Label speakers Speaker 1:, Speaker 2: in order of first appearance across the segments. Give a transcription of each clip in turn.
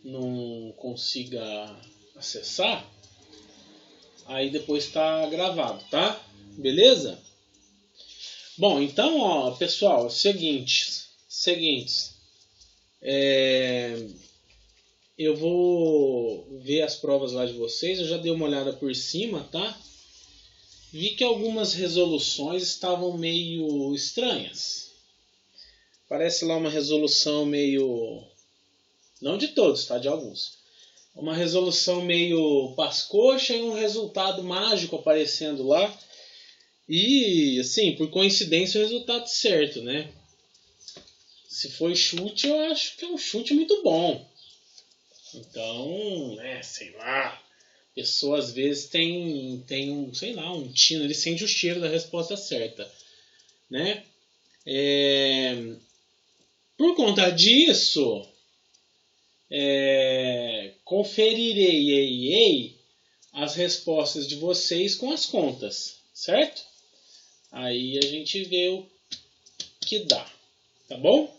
Speaker 1: não consiga acessar, aí depois está gravado, tá? Beleza? Bom, então, ó, pessoal, seguintes. Eu vou ver as provas lá de vocês. Eu já dei uma olhada por cima, tá? Vi que algumas resoluções estavam meio estranhas. Parece lá uma resolução meio... Não de todos, tá? De alguns. Uma resolução meio pascoxa e um resultado mágico aparecendo lá. E, assim, por coincidência, o resultado certo, né? Se foi chute, eu acho que é um chute muito bom. Então, sei lá. A pessoa às vezes tem um, sei lá, um tino, ele sente o cheiro da resposta certa, né? Por conta disso, conferirei as respostas de vocês com as contas, certo? Aí a gente vê o que dá, tá bom?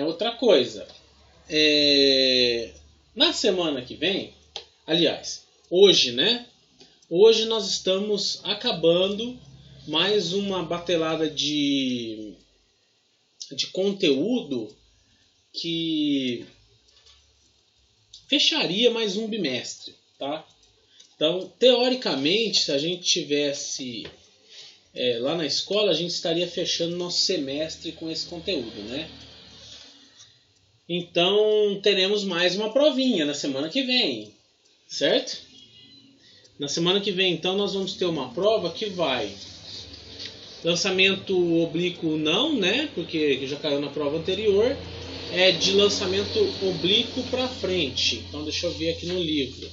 Speaker 1: Outra coisa, na semana que vem, aliás, hoje, né? Hoje nós estamos acabando mais uma batelada de conteúdo que fecharia mais um bimestre, tá? Então, teoricamente, se a gente tivesse lá na escola, a gente estaria fechando nosso semestre com esse conteúdo, né? Então, teremos mais uma provinha na semana que vem, certo? Na semana que vem, então, nós vamos ter uma prova que vai... Lançamento oblíquo não, né? Porque já caiu na prova anterior. É de lançamento oblíquo para frente. Então, deixa eu ver aqui no livro.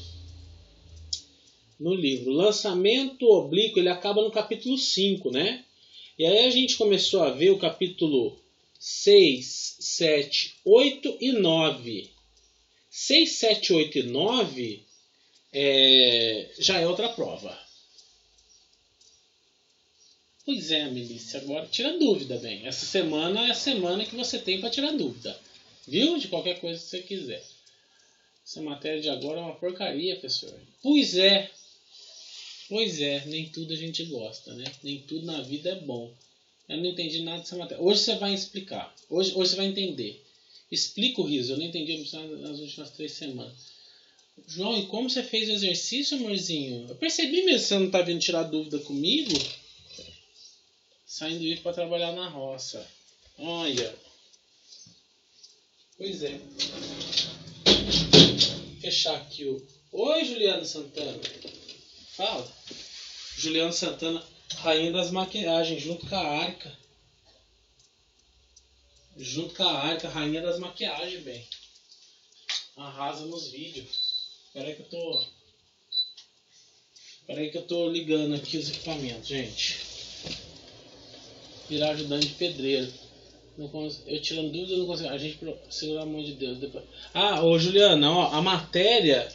Speaker 1: Lançamento oblíquo, ele acaba no capítulo 5, né? E aí a gente começou a ver o capítulo 6, 7, 8 e 9. 6, 7, 8 e 9 já é outra prova. Pois é, Melissa, agora tira dúvida, bem. Essa semana é a semana que você tem para tirar dúvida. Viu? De qualquer coisa que você quiser. Essa matéria de agora é uma porcaria, professor. Pois é, nem tudo a gente gosta, né? Nem tudo na vida é bom. Eu não entendi nada dessa matéria. Hoje você vai explicar. Hoje você vai entender. Explica o riso. Eu não entendi nas últimas 3 semanas. João, e como você fez o exercício, amorzinho? Eu percebi mesmo que você não tá vindo tirar dúvida comigo. Saindo ir para trabalhar na roça. Olha. Pois é. Vou fechar aqui o... Oi, Juliano Santana. Fala. Juliano Santana, rainha das maquiagens, junto com a Arca. Rainha das maquiagens, bem. Arrasa nos vídeos. Peraí que eu tô ligando aqui os equipamentos, gente. Virar ajudante de pedreiro. Eu tirando dúvida, eu não consigo. A gente segurar a mão de Deus. Depois. Ô Juliana, ó, a matéria,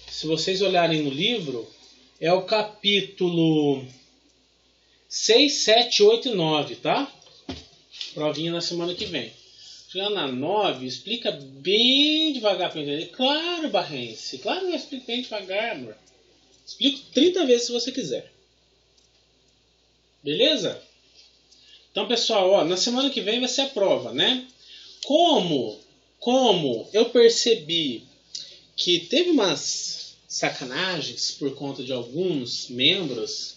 Speaker 1: se vocês olharem no livro, é o capítulo 6, 7, 8 e 9, tá? Provinha na semana que vem. Chegando na 9, explica bem devagar para entender. Claro, Barrense. Claro que eu explico bem devagar, amor. Explico 30 vezes se você quiser. Beleza? Então, pessoal, ó, na semana que vem vai ser a prova, né? Como eu percebi que teve umas sacanagens por conta de alguns membros,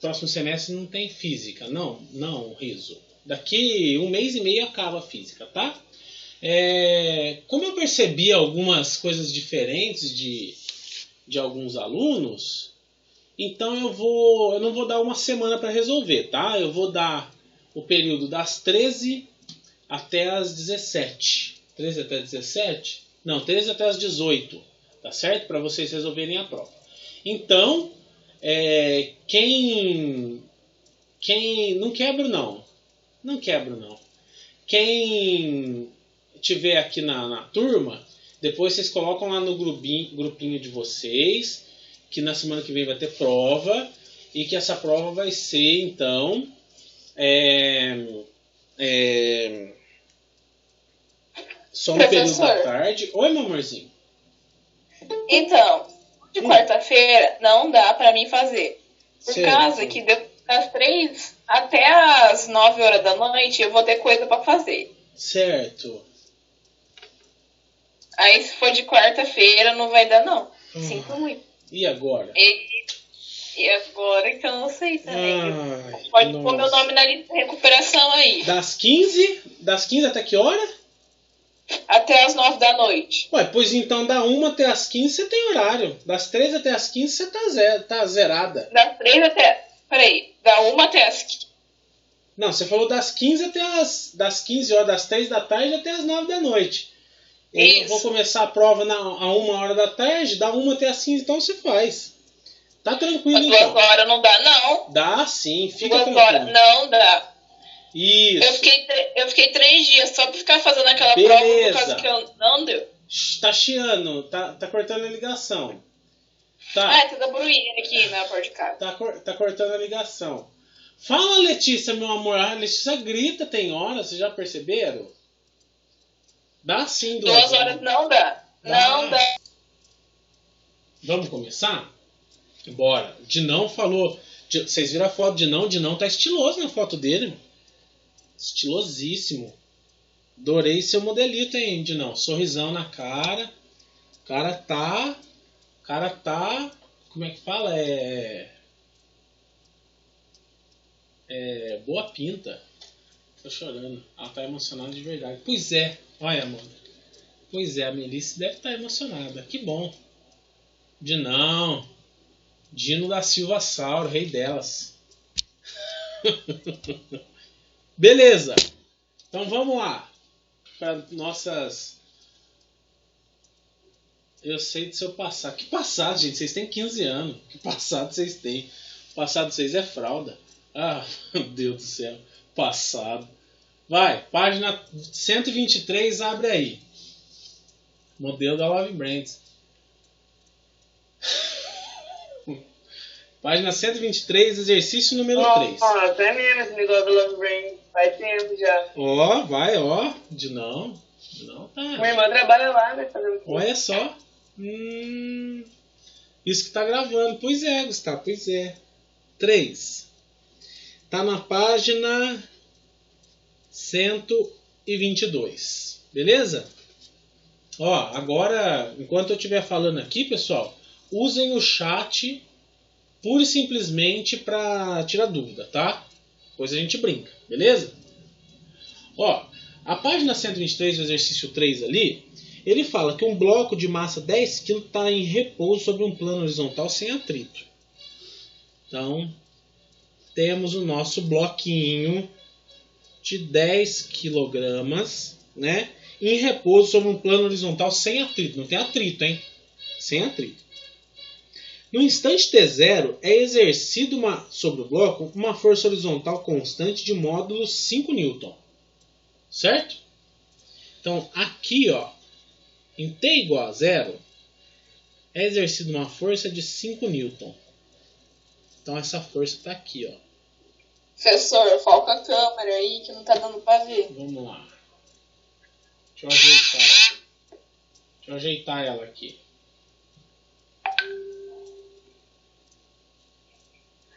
Speaker 1: próximo semestre não tem física. Não, riso. Daqui 1 mês e meio acaba a física, tá? Como eu percebi algumas coisas diferentes de alguns alunos... Então eu não vou dar uma semana para resolver, tá? Eu vou dar o período das 13 até as 17. 13 até 17? Não, 13 até as 18, tá certo? Para vocês resolverem a prova. Então, quem não quebro não. Não quebro não. Quem tiver aqui na turma, depois vocês colocam lá no grupinho de vocês, que na semana que vem vai ter prova, e que essa prova vai ser, então, Só no período da
Speaker 2: Professor.
Speaker 1: tarde. Oi, meu amorzinho.
Speaker 2: Então, de quarta-feira não dá pra mim fazer. Por
Speaker 1: Certo.
Speaker 2: causa que das 3 até as 9 horas da noite eu vou ter coisa pra fazer.
Speaker 1: Certo.
Speaker 2: Aí se for de quarta-feira não vai dar não. Sinto muito.
Speaker 1: E agora?
Speaker 2: E agora que eu não sei também.
Speaker 1: Ai,
Speaker 2: Pode pôr meu nome na lista de recuperação aí.
Speaker 1: Das 15 até que hora?
Speaker 2: Até as 9 da noite.
Speaker 1: Ué, pois então da 1 até as 15 você tem horário. Das 3 até as 15 você tá zerada.
Speaker 2: Das 3 até... Peraí, da 1 até as 15.
Speaker 1: Não, você falou das 15 até das 15 horas, das 3 da tarde até as 9 da noite. Eu vou começar a prova a 1 hora da tarde, da 1 até as 15, então você faz. Tá tranquilo, então.
Speaker 2: 2 horas não dá, não.
Speaker 1: Dá sim, fica
Speaker 2: 2
Speaker 1: tranquilo.
Speaker 2: horas não dá.
Speaker 1: Isso.
Speaker 2: Eu fiquei 3 dias só pra ficar fazendo aquela
Speaker 1: Beleza.
Speaker 2: prova por causa que eu não deu.
Speaker 1: Tá chiando, tá cortando a ligação. Tá.
Speaker 2: Ah, tá da bruinha aqui na porta de casa.
Speaker 1: Tá cortando a ligação. Fala, Letícia, meu amor. A Letícia grita, tem hora, vocês já perceberam? Dá sim
Speaker 2: 2 horas não dá. Não dá.
Speaker 1: Vamos começar? Bora. Dinão falou. Vocês viram a foto de Dinão? Dinão tá estiloso na foto dele. Estilosíssimo. Adorei seu modelito, hein, Dinão? Sorrisão na cara. O cara tá. Como é que fala? Boa pinta. Tô chorando. Ela tá emocionada de verdade. Pois é. Olha, mano. Pois é, a Melissa deve estar emocionada. Que bom. Dinão. Dino da Silva Sauro, rei delas. Beleza. Então vamos lá. Para nossas... Eu sei do seu passado. Que passado, gente? Vocês têm 15 anos. Que passado vocês têm? O passado de vocês é fralda. Ah, meu Deus do céu. Passado. Vai, página 123, abre aí. Modelo da Love Brands. Página 123, exercício número 3.
Speaker 2: Até mesmo esse negócio do Love Brain. Faz tempo já.
Speaker 1: Ó, vai, ó. De não tá.
Speaker 2: Minha irmã trabalha lá, né? Fazendo o
Speaker 1: Olha só. Isso que tá gravando. Pois é, Gustavo, pois é. 3. Tá na página 122. Beleza? Ó, agora, enquanto eu estiver falando aqui, pessoal, usem o chat pura e simplesmente para tirar dúvida, tá? Depois a gente brinca, beleza? Ó, a página 123 do exercício 3 ali, ele fala que um bloco de massa 10 kg está em repouso sobre um plano horizontal sem atrito. Então, temos o nosso bloquinho de 10 kg, né? Em repouso sobre um plano horizontal sem atrito. Não tem atrito, hein? Sem atrito. No instante T0, é exercido sobre o bloco uma força horizontal constante de módulo 5 N. Certo? Então, aqui, ó, em T igual a 0, é exercida uma força de 5 N. Então, essa força está aqui, ó.
Speaker 2: Professor, foca a câmera aí que não tá dando pra ver.
Speaker 1: Vamos lá. Deixa eu ajeitar ela aqui.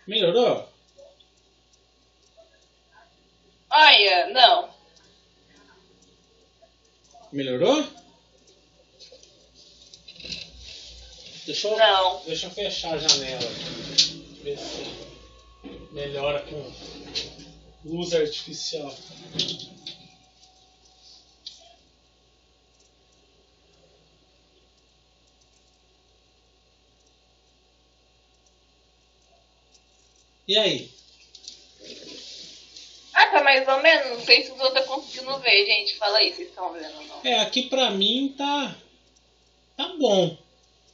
Speaker 1: Melhorou?
Speaker 2: Olha, não.
Speaker 1: Melhorou? Deixa eu fechar a janela aqui. Ver se melhora com luz artificial. E aí?
Speaker 2: Ah, tá mais ou menos. Não sei se os outros estão conseguindo ver, gente. Fala aí, vocês estão vendo ou não?
Speaker 1: Aqui pra mim tá bom.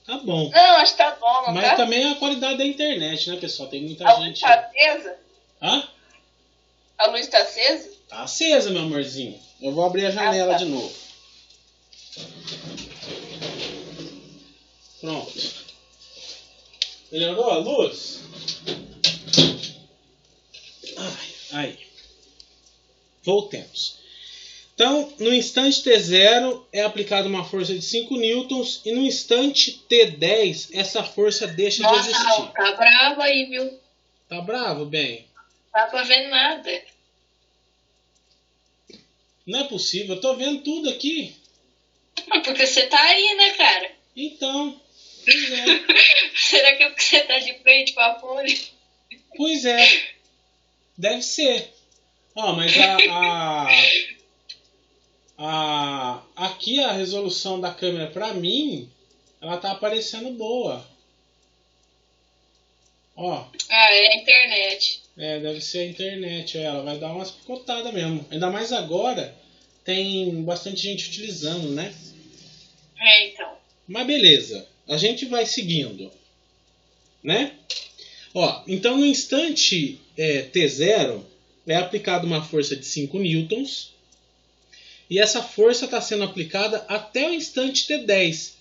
Speaker 1: Tá bom.
Speaker 2: Não, acho que tá bom, não
Speaker 1: Mas
Speaker 2: tá?
Speaker 1: também é a qualidade da internet, né, pessoal? Tem muita
Speaker 2: A luz
Speaker 1: gente...
Speaker 2: tá acesa?
Speaker 1: Hã?
Speaker 2: A luz tá acesa?
Speaker 1: Tá acesa, meu amorzinho. Eu vou abrir a janela
Speaker 2: tá.
Speaker 1: de novo. Pronto. Melhorou a luz? Aí. Voltemos. Então, no instante T0 é aplicada uma força de 5 newtons e no instante T10 essa força deixa de existir.
Speaker 2: Nossa, tá bravo aí, viu?
Speaker 1: Tá bravo, bem?
Speaker 2: Não dá pra ver nada.
Speaker 1: Não é possível, eu tô vendo tudo aqui.
Speaker 2: Porque você tá aí, né, cara?
Speaker 1: Então, pois é.
Speaker 2: Será que é porque você tá de frente com a folha?
Speaker 1: Pois é. Deve ser. Ó, mas aqui a resolução da câmera pra mim, ela tá aparecendo boa. Ó.
Speaker 2: Ah, é a internet.
Speaker 1: É, deve ser a internet. Ela vai dar umas picotadas mesmo. Ainda mais agora, tem bastante gente utilizando, né?
Speaker 2: É, então.
Speaker 1: Mas beleza. A gente vai seguindo. Né? Ó, então no instante T0 é aplicada uma força de 5 newtons. E essa força está sendo aplicada até o instante T10.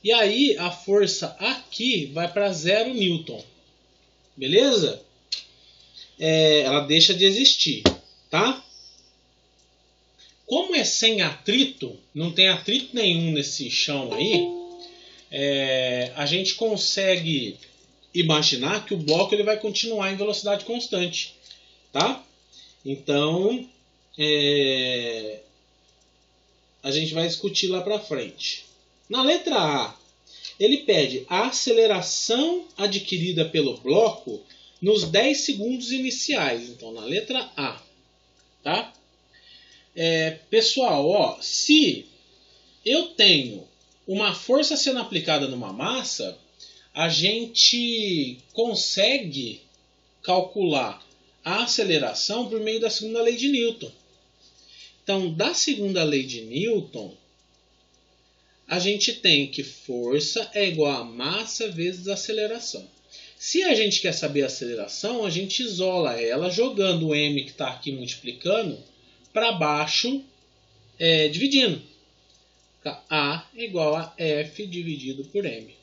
Speaker 1: E aí a força aqui vai para 0 newton. Beleza? Ela deixa de existir. Tá? Como é sem atrito, não tem atrito nenhum nesse chão aí, a gente consegue imaginar que o bloco ele vai continuar em velocidade constante. Tá? Então, a gente vai discutir lá para frente. Na letra A, ele pede a aceleração adquirida pelo bloco nos 10 segundos iniciais. Então, na letra A. Tá? Pessoal, ó, se eu tenho uma força sendo aplicada numa massa, a gente consegue calcular a aceleração por meio da segunda lei de Newton. Então, da segunda lei de Newton, a gente tem que força é igual a massa vezes aceleração. Se a gente quer saber a aceleração, a gente isola ela jogando o m que está aqui multiplicando para baixo, dividindo. A igual a F dividido por m.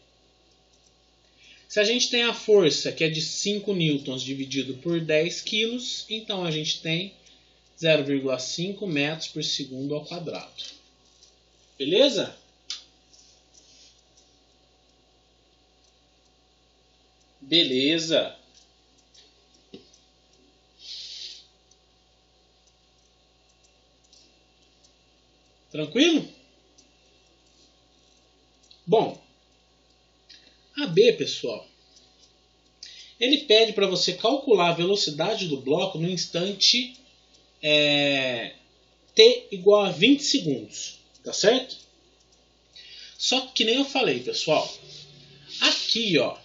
Speaker 1: Se a gente tem a força que é de 5 newtons dividido por 10 quilos, então a gente tem 0,5 metros por segundo ao quadrado. Beleza? Beleza. Tranquilo? Bom, a B, pessoal, ele pede para você calcular a velocidade do bloco no instante T igual a 20 segundos. Tá certo? Só que nem eu falei, pessoal. Aqui, ó,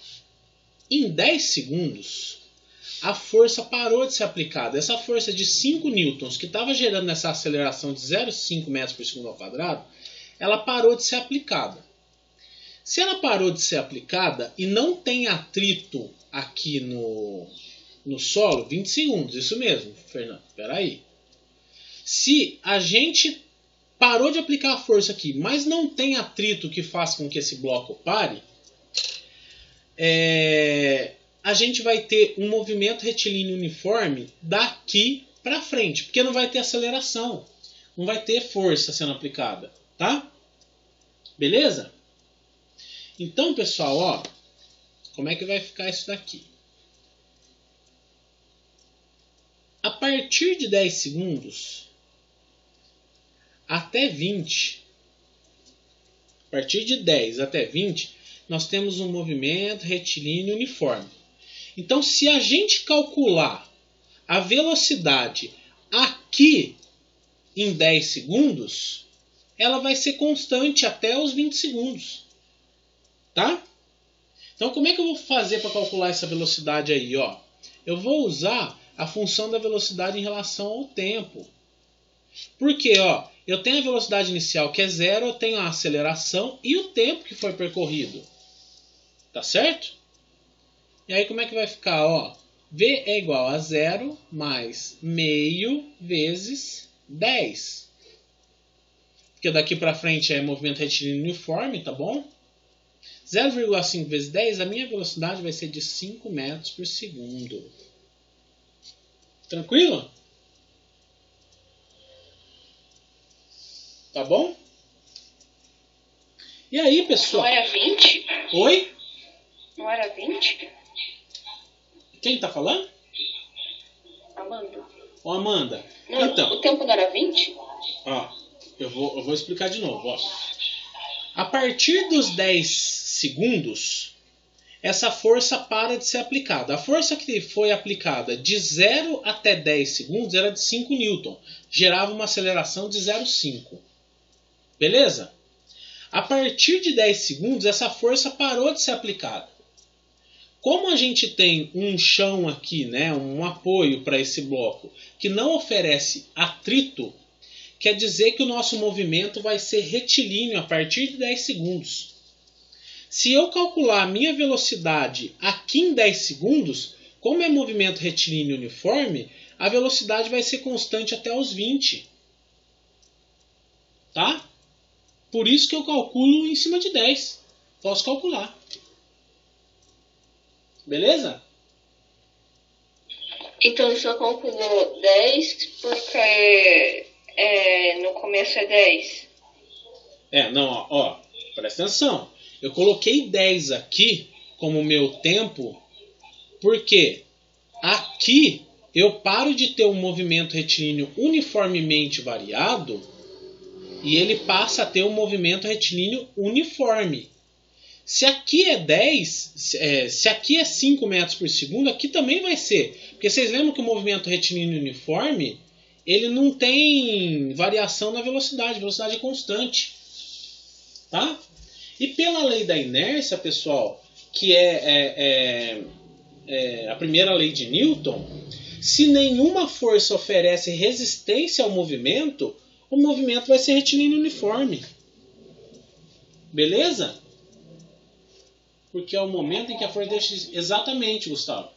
Speaker 1: em 10 segundos, a força parou de ser aplicada. Essa força de 5 newtons, que estava gerando essa aceleração de 0,5 metros por segundo ao quadrado, ela parou de ser aplicada. Se ela parou de ser aplicada e não tem atrito aqui no solo, 20 segundos, isso mesmo, Fernando, espera aí. Se a gente parou de aplicar a força aqui, mas não tem atrito que faça com que esse bloco pare, a gente vai ter um movimento retilíneo uniforme daqui para frente, porque não vai ter aceleração, não vai ter força sendo aplicada, tá? Beleza? Então, pessoal, ó, como é que vai ficar isso daqui? A partir de 10 segundos até 20, a partir de 10 até 20, nós temos um movimento retilíneo uniforme. Então, se a gente calcular a velocidade aqui em 10 segundos, ela vai ser constante até os 20 segundos. Tá? Então, como é que eu vou fazer para calcular essa velocidade aí? Ó? Eu vou usar a função da velocidade em relação ao tempo. Porque ó, eu tenho a velocidade inicial que é 0, eu tenho a aceleração e o tempo que foi percorrido. Tá certo? E aí como é que vai ficar? Ó, V é igual a 0 mais meio vezes 10. Porque daqui para frente é movimento retilíneo uniforme, tá bom? 0,5 vezes 10, a minha velocidade vai ser de 5 metros por segundo. Tranquilo? Tá bom? E aí, pessoal?
Speaker 2: Não era 20?
Speaker 1: Oi?
Speaker 2: Não era 20?
Speaker 1: Quem tá falando?
Speaker 2: Amanda.
Speaker 1: Ô, Amanda.
Speaker 2: Não,
Speaker 1: Então,
Speaker 2: o tempo não era 20?
Speaker 1: ó, eu vou explicar de novo. Ó. A partir dos 10 segundos, essa força para de ser aplicada. A força que foi aplicada de 0 até 10 segundos era de 5 newton. Gerava uma aceleração de 0,5. Beleza? A partir de 10 segundos, essa força parou de ser aplicada. Como a gente tem um chão aqui, né, um apoio para esse bloco, que não oferece atrito, quer dizer que o nosso movimento vai ser retilíneo a partir de 10 segundos. Se eu calcular a minha velocidade aqui em 10 segundos, como é movimento retilíneo uniforme, a velocidade vai ser constante até os 20. Tá? Por isso que eu calculo em cima de 10. Posso calcular. Beleza?
Speaker 2: Então eu só calculou 10 porque no começo é 10.
Speaker 1: Não, ó, presta atenção. Eu coloquei 10 aqui como meu tempo, porque aqui eu paro de ter um movimento retilíneo uniformemente variado e ele passa a ter um movimento retilíneo uniforme. Se aqui é 10, se aqui é 5 metros por segundo, aqui também vai ser. Porque vocês lembram que o movimento retilíneo uniforme, ele não tem variação na velocidade, a velocidade é constante. Tá? E pela lei da inércia, pessoal, que é a primeira lei de Newton, se nenhuma força oferece resistência ao movimento, o movimento vai ser retilíneo uniforme. Beleza? Porque é o momento em que a força deixa... Exatamente, Gustavo.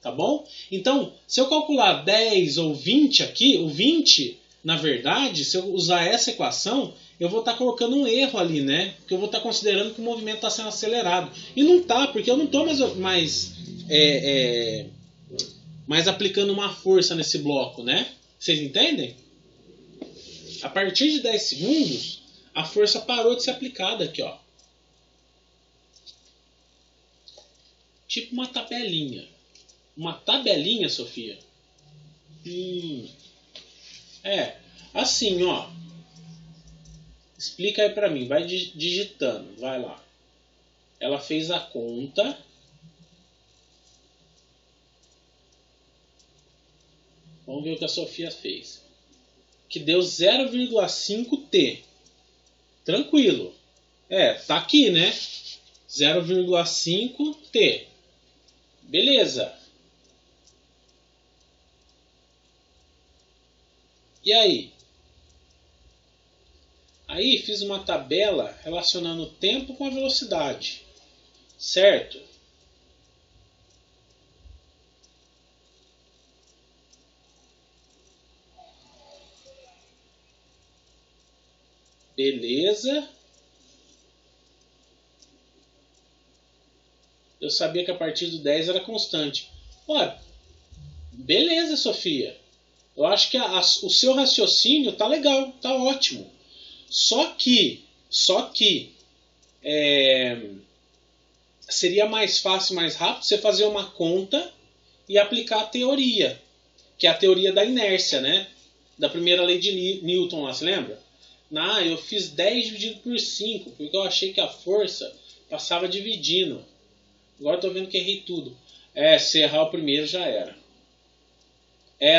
Speaker 1: Tá bom? Então, se eu calcular 10 ou 20 aqui, o 20, na verdade, se eu usar essa equação, eu vou estar colocando um erro ali, né? Porque eu vou estar considerando que o movimento está sendo acelerado. E não está, porque eu não estou mais aplicando uma força nesse bloco, né? Vocês entendem? A partir de 10 segundos, a força parou de ser aplicada aqui, ó. Tipo uma tabelinha. Uma tabelinha, Sofia? Assim, ó. Explica aí pra mim. Vai digitando. Vai lá. Ela fez a conta. Vamos ver o que a Sofia fez. Que deu 0,5 T. Tranquilo. Tá aqui, né? 0,5 T. Beleza. E aí? Aí fiz uma tabela relacionando o tempo com a velocidade. Certo? Beleza. Eu sabia que a partir do 10 era constante. Ora, beleza, Sofia. Eu acho que o seu raciocínio tá legal, tá ótimo. Só que seria mais fácil, mais rápido você fazer uma conta e aplicar a teoria, que é a teoria da inércia, né? Da primeira lei de Newton lá, você lembra? Eu fiz 10 dividido por 5, porque eu achei que a força passava dividindo. Agora eu tô vendo que errei tudo. Se errar o primeiro já era.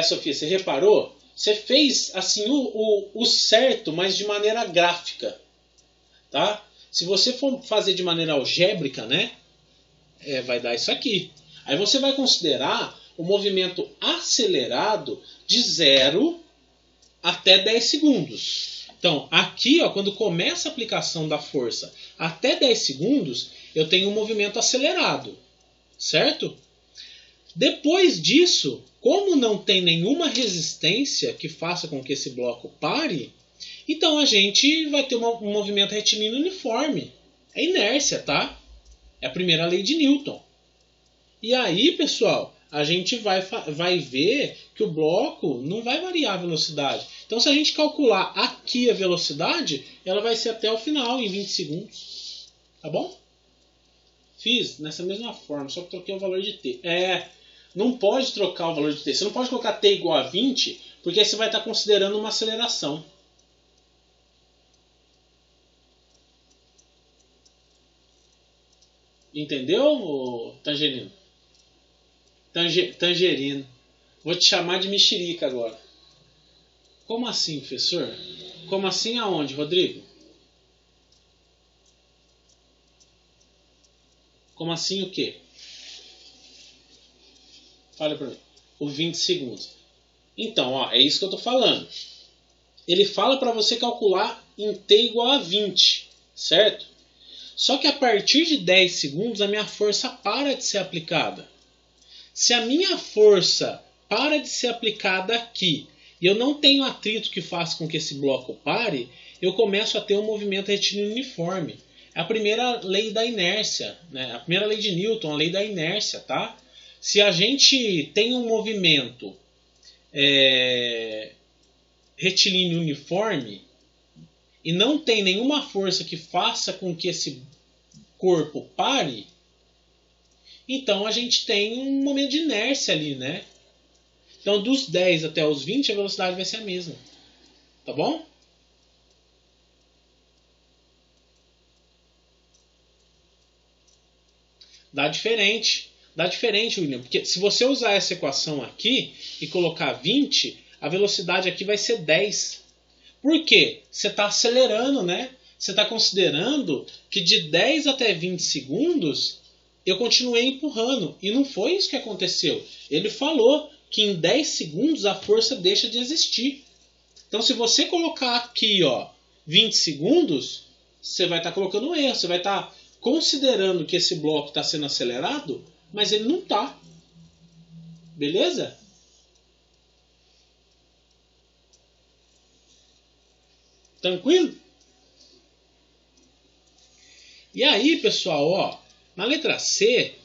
Speaker 1: Sofia, você reparou? Você fez assim o certo, mas de maneira gráfica. Tá? Se você for fazer de maneira algébrica, né? Vai dar isso aqui. Aí você vai considerar o movimento acelerado de 0 até 10 segundos. Então, aqui, ó, quando começa a aplicação da força até 10 segundos, eu tenho um movimento acelerado. Certo? Depois disso, como não tem nenhuma resistência que faça com que esse bloco pare, então a gente vai ter um movimento retilíneo uniforme. É inércia, tá? É a primeira lei de Newton. E aí, pessoal, a gente vai ver que o bloco não vai variar a velocidade. Então, se a gente calcular aqui a velocidade, ela vai ser até o final, em 20 segundos. Tá bom? Fiz nessa mesma forma, só que troquei o valor de t. Não pode trocar o valor de t. Você não pode colocar t igual a 20, porque aí você vai estar considerando uma aceleração. Entendeu, Tangerino? Tangerino. Vou te chamar de mexerica agora. Como assim, professor? Como assim aonde, Rodrigo? Como assim o quê? Fala pra mim. O 20 segundos. Então, ó, é isso que eu tô falando. Ele fala para você calcular em t igual a 20, certo? Só que a partir de 10 segundos a minha força para de ser aplicada. Se a minha força para de ser aplicada aqui e eu não tenho atrito que faça com que esse bloco pare, eu começo a ter um movimento retilíneo uniforme. É a primeira lei da inércia, né? A primeira lei de Newton, a lei da inércia, tá? Se a gente tem um movimento retilíneo uniforme e não tem nenhuma força que faça com que esse corpo pare, então a gente tem um momento de inércia ali, né? Então dos 10 até os 20 a velocidade vai ser a mesma. Tá bom? Dá diferente, William, porque se você usar essa equação aqui e colocar 20, a velocidade aqui vai ser 10. Por quê? Você está acelerando, né? Você está considerando que de 10 até 20 segundos eu continuei empurrando. E não foi isso que aconteceu. Ele falou que em 10 segundos a força deixa de existir. Então se você colocar aqui, ó, 20 segundos, você vai estar colocando um erro. Você vai estar considerando que esse bloco está sendo acelerado, mas ele não está. Beleza? Tranquilo? E aí, pessoal, ó, na letra C,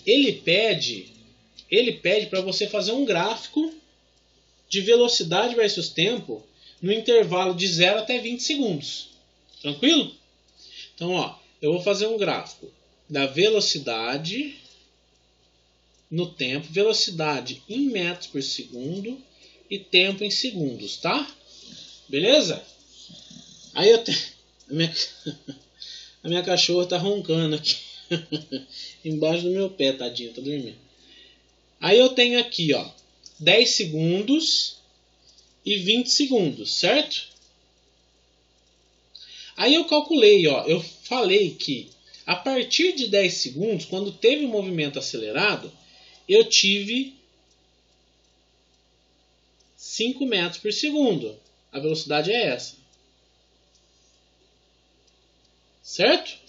Speaker 1: ele pede para você fazer um gráfico de velocidade versus tempo no intervalo de 0 até 20 segundos. Tranquilo? Então, ó, eu vou fazer um gráfico da velocidade no tempo, velocidade em metros por segundo e tempo em segundos, tá? Beleza? Aí eu tenho... A minha cachorra tá roncando aqui. Embaixo do meu pé, tadinha, tá dormindo. Aí eu tenho aqui, ó, 10 segundos e 20 segundos, certo? Aí eu calculei, ó, eu falei que a partir de 10 segundos, quando teve um movimento acelerado, eu tive 5 metros por segundo. A velocidade é essa. Certo?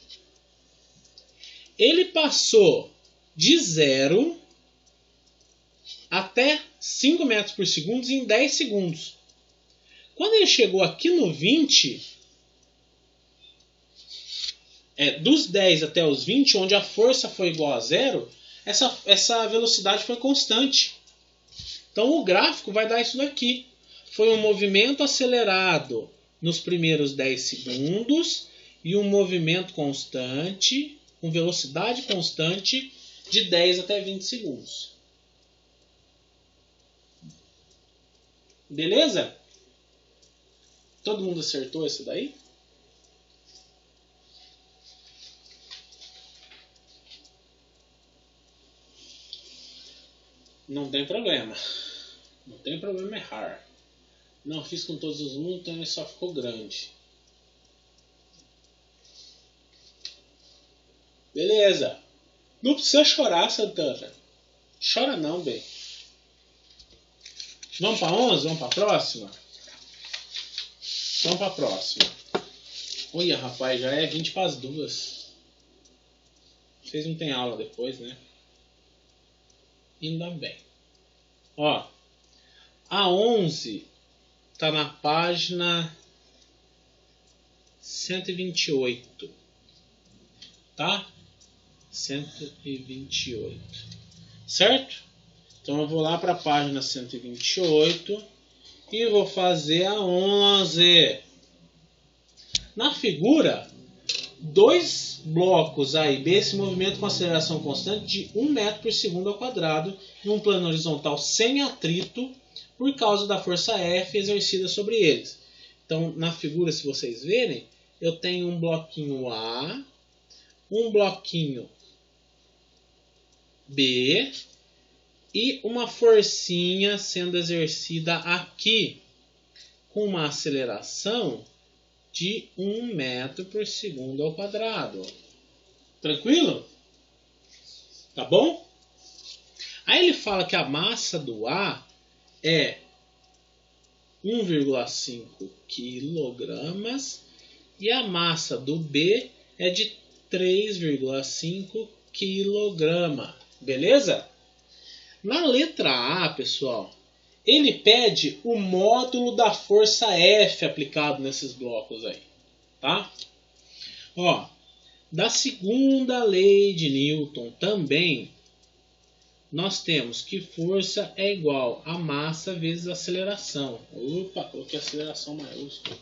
Speaker 1: Ele passou de 0 até 5 metros por segundo em 10 segundos. Quando ele chegou aqui no 20, dos 10 até os 20, onde a força foi igual a 0, essa velocidade foi constante. Então o gráfico vai dar isso daqui. Foi um movimento acelerado nos primeiros 10 segundos e um movimento constante, com velocidade constante, de 10 até 20 segundos. Beleza? Todo mundo acertou isso daí? Não tem problema. Não tem problema errar. Não fiz com todos os números, então ele só ficou grande. Beleza. Não precisa chorar, Santana. Chora não, bem. Vamos para 11? Vamos para a próxima? Vamos para a próxima. Olha, rapaz, já é 20 para as 2. Vocês não têm aula depois, né? Ainda bem. Ó, a 11 está na página 128. Tá? 128. Certo? Então eu vou lá para a página 128 e vou fazer a 11. Na figura, dois blocos A e B se movimentam com aceleração constante de 1 metro por segundo ao quadrado em um plano horizontal sem atrito por causa da força F exercida sobre eles. Então, na figura, se vocês verem, eu tenho um bloquinho A, um bloquinho B e uma forcinha sendo exercida aqui com uma aceleração de 1 metro por segundo ao quadrado. Tranquilo? Tá bom? Aí ele fala que a massa do A é 1,5 kg e a massa do B é de 3,5 kg. Beleza? Na letra A, pessoal, ele pede o módulo da força F aplicado nesses blocos aí, tá? Ó, da segunda lei de Newton também, nós temos que força é igual a massa vezes aceleração. Opa, coloquei aceleração maiúscula.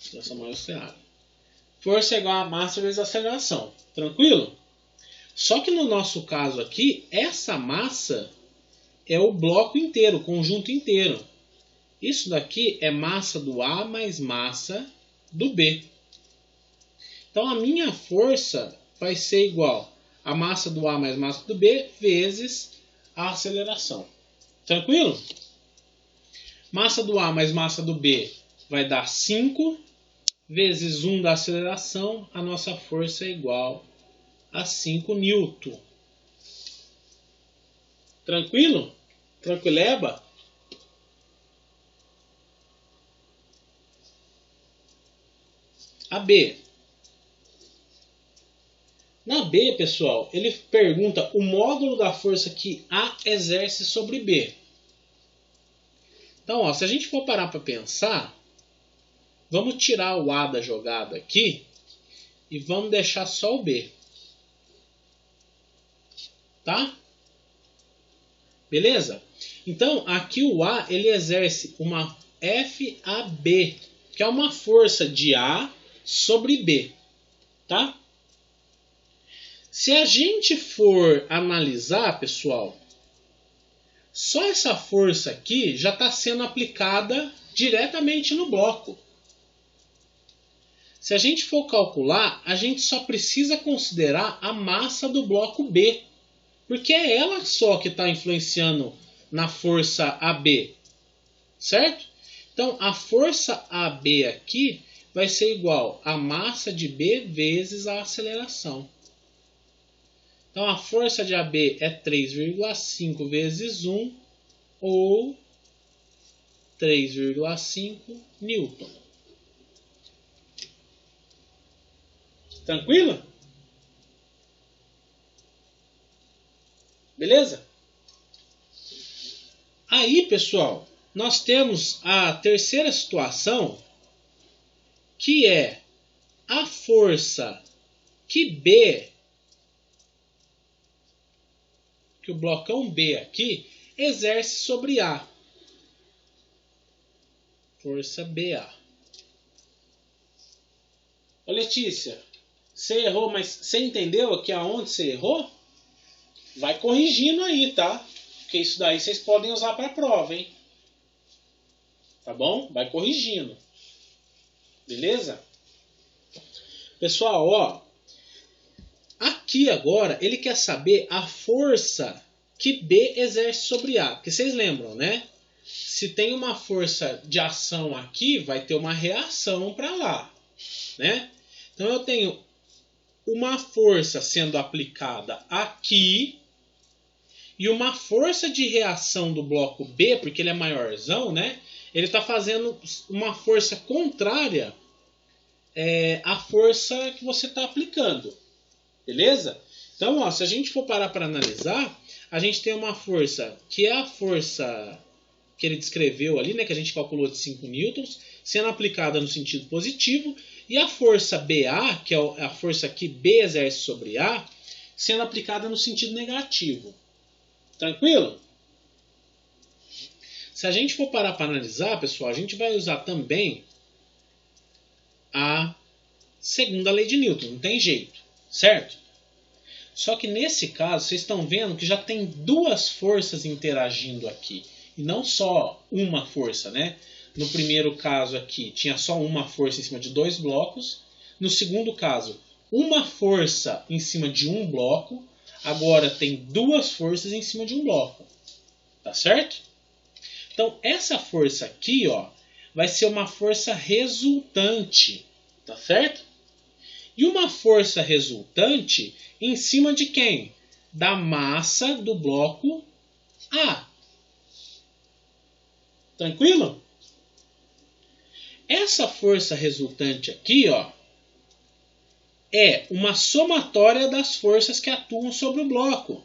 Speaker 1: Aceleração maiúscula. Força é igual a massa vezes aceleração. Tranquilo? Só que no nosso caso aqui, essa massa é o bloco inteiro, o conjunto inteiro. Isso daqui é massa do A mais massa do B. Então a minha força vai ser igual a massa do A mais massa do B vezes a aceleração. Tranquilo? Massa do A mais massa do B vai dar 5 vezes 1 da aceleração. A nossa força é igual a 5 newton. Tranquilo? Tranquileba? A B. Na B, pessoal, ele pergunta o módulo da força que A exerce sobre B. Então, ó, se a gente for parar para pensar, vamos tirar o A da jogada aqui e vamos deixar só o B. Tá? Beleza? Então, aqui o A ele exerce uma FAB, que é uma força de A sobre B. Tá? Se a gente for analisar, pessoal, só essa força aqui já está sendo aplicada diretamente no bloco. Se a gente for calcular, a gente só precisa considerar a massa do bloco B, porque é ela só que está influenciando na força AB, certo? Então, a força AB aqui vai ser igual a massa de B vezes a aceleração. Então, a força de AB é 3,5 vezes 1, ou 3,5 newton. Tranquilo? Beleza? Aí, pessoal, nós temos a terceira situação, que é a força que B, que o blocão B aqui, exerce sobre A. Força BA. Ô Letícia, você errou, mas você entendeu aqui aonde você errou? Vai corrigindo aí, tá? Porque isso daí vocês podem usar para a prova, hein? Tá bom? Vai corrigindo. Beleza? Pessoal, ó. Aqui agora, ele quer saber a força que B exerce sobre A. Porque vocês lembram, né? Se tem uma força de ação aqui, vai ter uma reação para lá, né? Então eu tenho uma força sendo aplicada aqui e uma força de reação do bloco B, porque ele é maiorzão, né? Ele está fazendo uma força contrária à força que você está aplicando. Beleza? Então, ó, se a gente for parar para analisar, a gente tem uma força que é a força que ele descreveu ali, né, que a gente calculou de 5 newtons, sendo aplicada no sentido positivo, e a força BA, que é a força que B exerce sobre A, sendo aplicada no sentido negativo. Tranquilo? se a gente for parar para analisar, pessoal, a gente vai usar também a segunda lei de Newton, não tem jeito, certo? Só que nesse caso, vocês estão vendo que já tem duas forças interagindo aqui, e não só uma força, né? No primeiro caso aqui, tinha só uma força em cima de dois blocos. No segundo caso, uma força em cima de um bloco. Agora tem duas forças em cima de um bloco. Tá certo? Então, essa força aqui, ó, vai ser uma força resultante. Tá certo? E uma força resultante em cima de quem? Da massa do bloco A. Tranquilo? Essa força resultante aqui, ó, é uma somatória das forças que atuam sobre o bloco.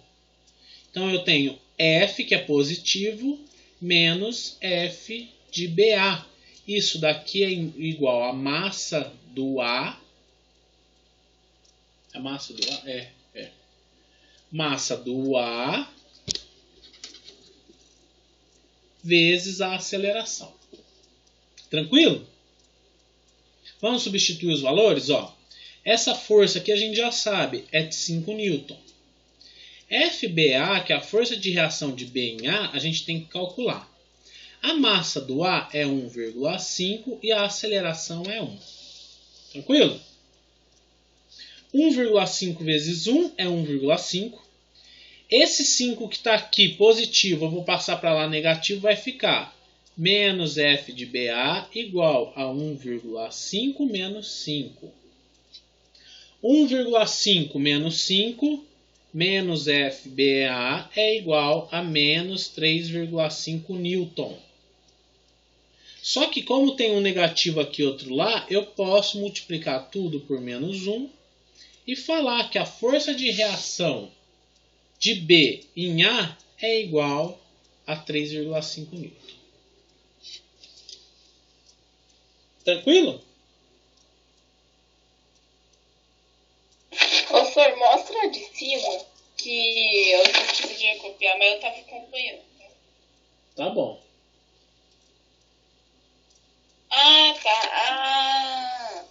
Speaker 1: Então eu tenho F, que é positivo, menos F de BA. Isso daqui é igual a massa do A. A massa do A? É. Massa do A vezes a aceleração. Tranquilo? Vamos substituir os valores? Ó, essa força aqui a gente já sabe, é de 5 newton. FBA, que é a força de reação de B em A, a gente tem que calcular. A massa do A é 1,5 e a aceleração é 1. Tranquilo? 1,5 vezes 1 é 1,5. Esse 5 que está aqui positivo, eu vou passar para lá negativo, vai ficar menos F de BA igual a 1,5 menos 5. 1,5 menos 5 menos FBA é igual a menos 3,5 newton. Só que como tem um negativo aqui e outro lá, eu posso multiplicar tudo por menos 1 e falar que a força de reação de B em A é igual a 3,5 newton. Tranquilo?
Speaker 2: Professor, mostra de cima que eu não podia copiar, mas eu tava acompanhando.
Speaker 1: Tá bom.
Speaker 2: Ah, tá. Ah.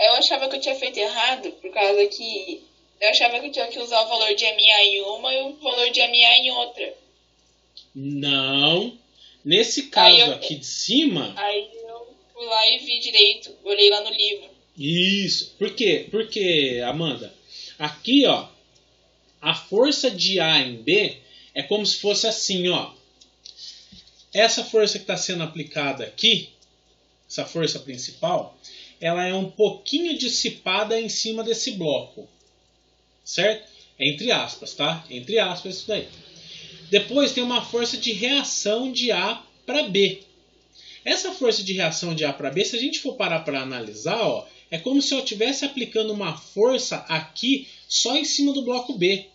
Speaker 2: Eu achava que eu tinha feito errado, por causa que eu achava que eu tinha que usar o valor de MA em uma e o valor de MA em outra.
Speaker 1: Não. Nesse caso aqui de cima...
Speaker 2: Aí eu fui lá e vi direito. Olhei lá no livro.
Speaker 1: Isso. Por quê? Porque, Amanda, aqui, ó, a força de A em B é como se fosse assim, ó. Essa força que está sendo aplicada aqui, essa força principal, ela é um pouquinho dissipada em cima desse bloco. Certo? Entre aspas, tá? Entre aspas isso daí. Depois tem uma força de reação de A para B. Essa força de reação de A para B, se a gente for parar para analisar, ó, é como se eu estivesse aplicando uma força aqui só em cima do bloco B.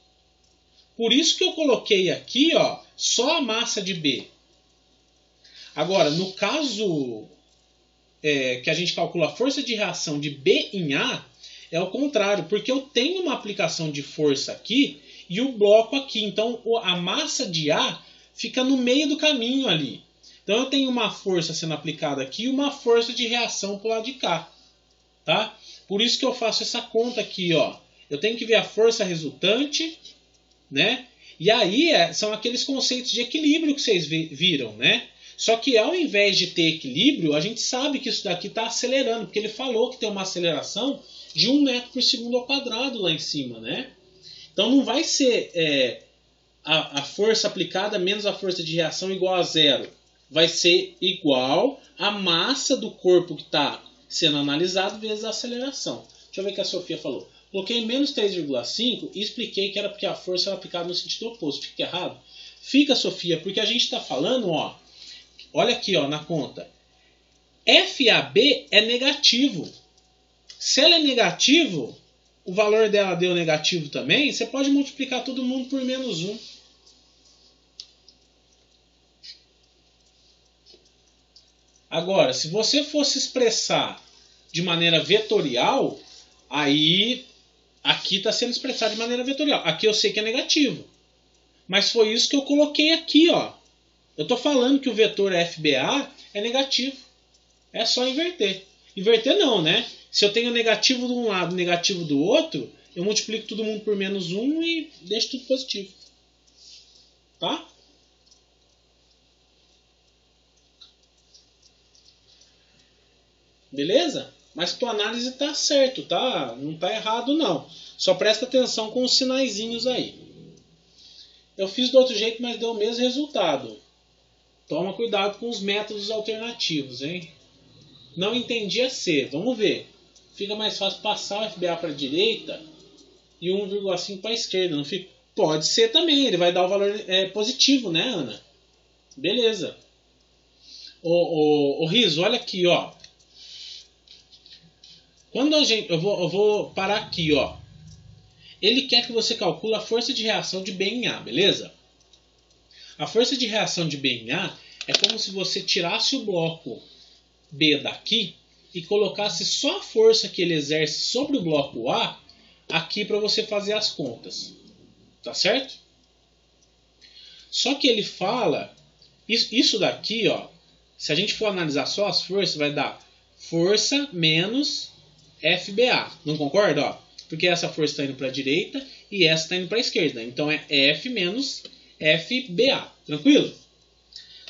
Speaker 1: Por isso que eu coloquei aqui, ó, só a massa de B. Agora, no caso que a gente calcula a força de reação de B em A, é o contrário, porque eu tenho uma aplicação de força aqui e o bloco aqui. Então, a massa de A fica no meio do caminho ali. Então, eu tenho uma força sendo aplicada aqui e uma força de reação para o lado de cá. Tá? Por isso que eu faço essa conta aqui. Ó. Eu tenho que ver a força resultante, né? E aí são aqueles conceitos de equilíbrio que vocês viram, né? Só que ao invés de ter equilíbrio, a gente sabe que isso daqui está acelerando, porque ele falou que tem uma aceleração de 1 metro por segundo ao quadrado lá em cima, né? Então não vai ser a força aplicada menos a força de reação igual a zero. Vai ser igual a massa do corpo que está sendo analisado vezes a aceleração. Deixa eu ver o que a Sofia falou. Coloquei menos 3,5 e expliquei que era porque a força era aplicada no sentido oposto. Fica errado? Fica, Sofia, porque a gente está falando, ó, olha aqui, ó, na conta. FAB é negativo. Se ela é negativo, o valor dela deu negativo também, você pode multiplicar todo mundo por menos 1. Agora, se você fosse expressar de maneira vetorial, aí aqui está sendo expressado de maneira vetorial. Aqui eu sei que é negativo. Mas foi isso que eu coloquei aqui, ó. Eu estou falando que o vetor FBA é negativo. É só inverter. Inverter não, né? Se eu tenho negativo de um lado e negativo do outro, eu multiplico todo mundo por menos 1 e deixo tudo positivo. Tá? Beleza? Mas tua análise tá certo, tá? Não tá errado não. Só presta atenção com os sinaizinhos aí. Eu fiz do outro jeito, mas deu o mesmo resultado. Toma cuidado com os métodos alternativos, hein? Não entendi a C. Vamos ver. Fica mais fácil passar o FBA para a direita e 1,5 para a esquerda. Não fica? Pode ser também. Ele vai dar o valor positivo, né, Ana? Beleza. Ô Riso, olha aqui, ó. Quando eu vou parar aqui, ó. Ele quer que você calcule a força de reação de B em A, beleza? A força de reação de B em A é como se você tirasse o bloco B daqui e colocasse só a força que ele exerce sobre o bloco A aqui para você fazer as contas. Tá certo? Só que ele fala, isso daqui, ó, se a gente for analisar só as forças, vai dar força menos FBA. Não concorda? Ó? Porque essa força está indo para a direita e essa está indo para a esquerda. Então é F menos FBA. Tranquilo?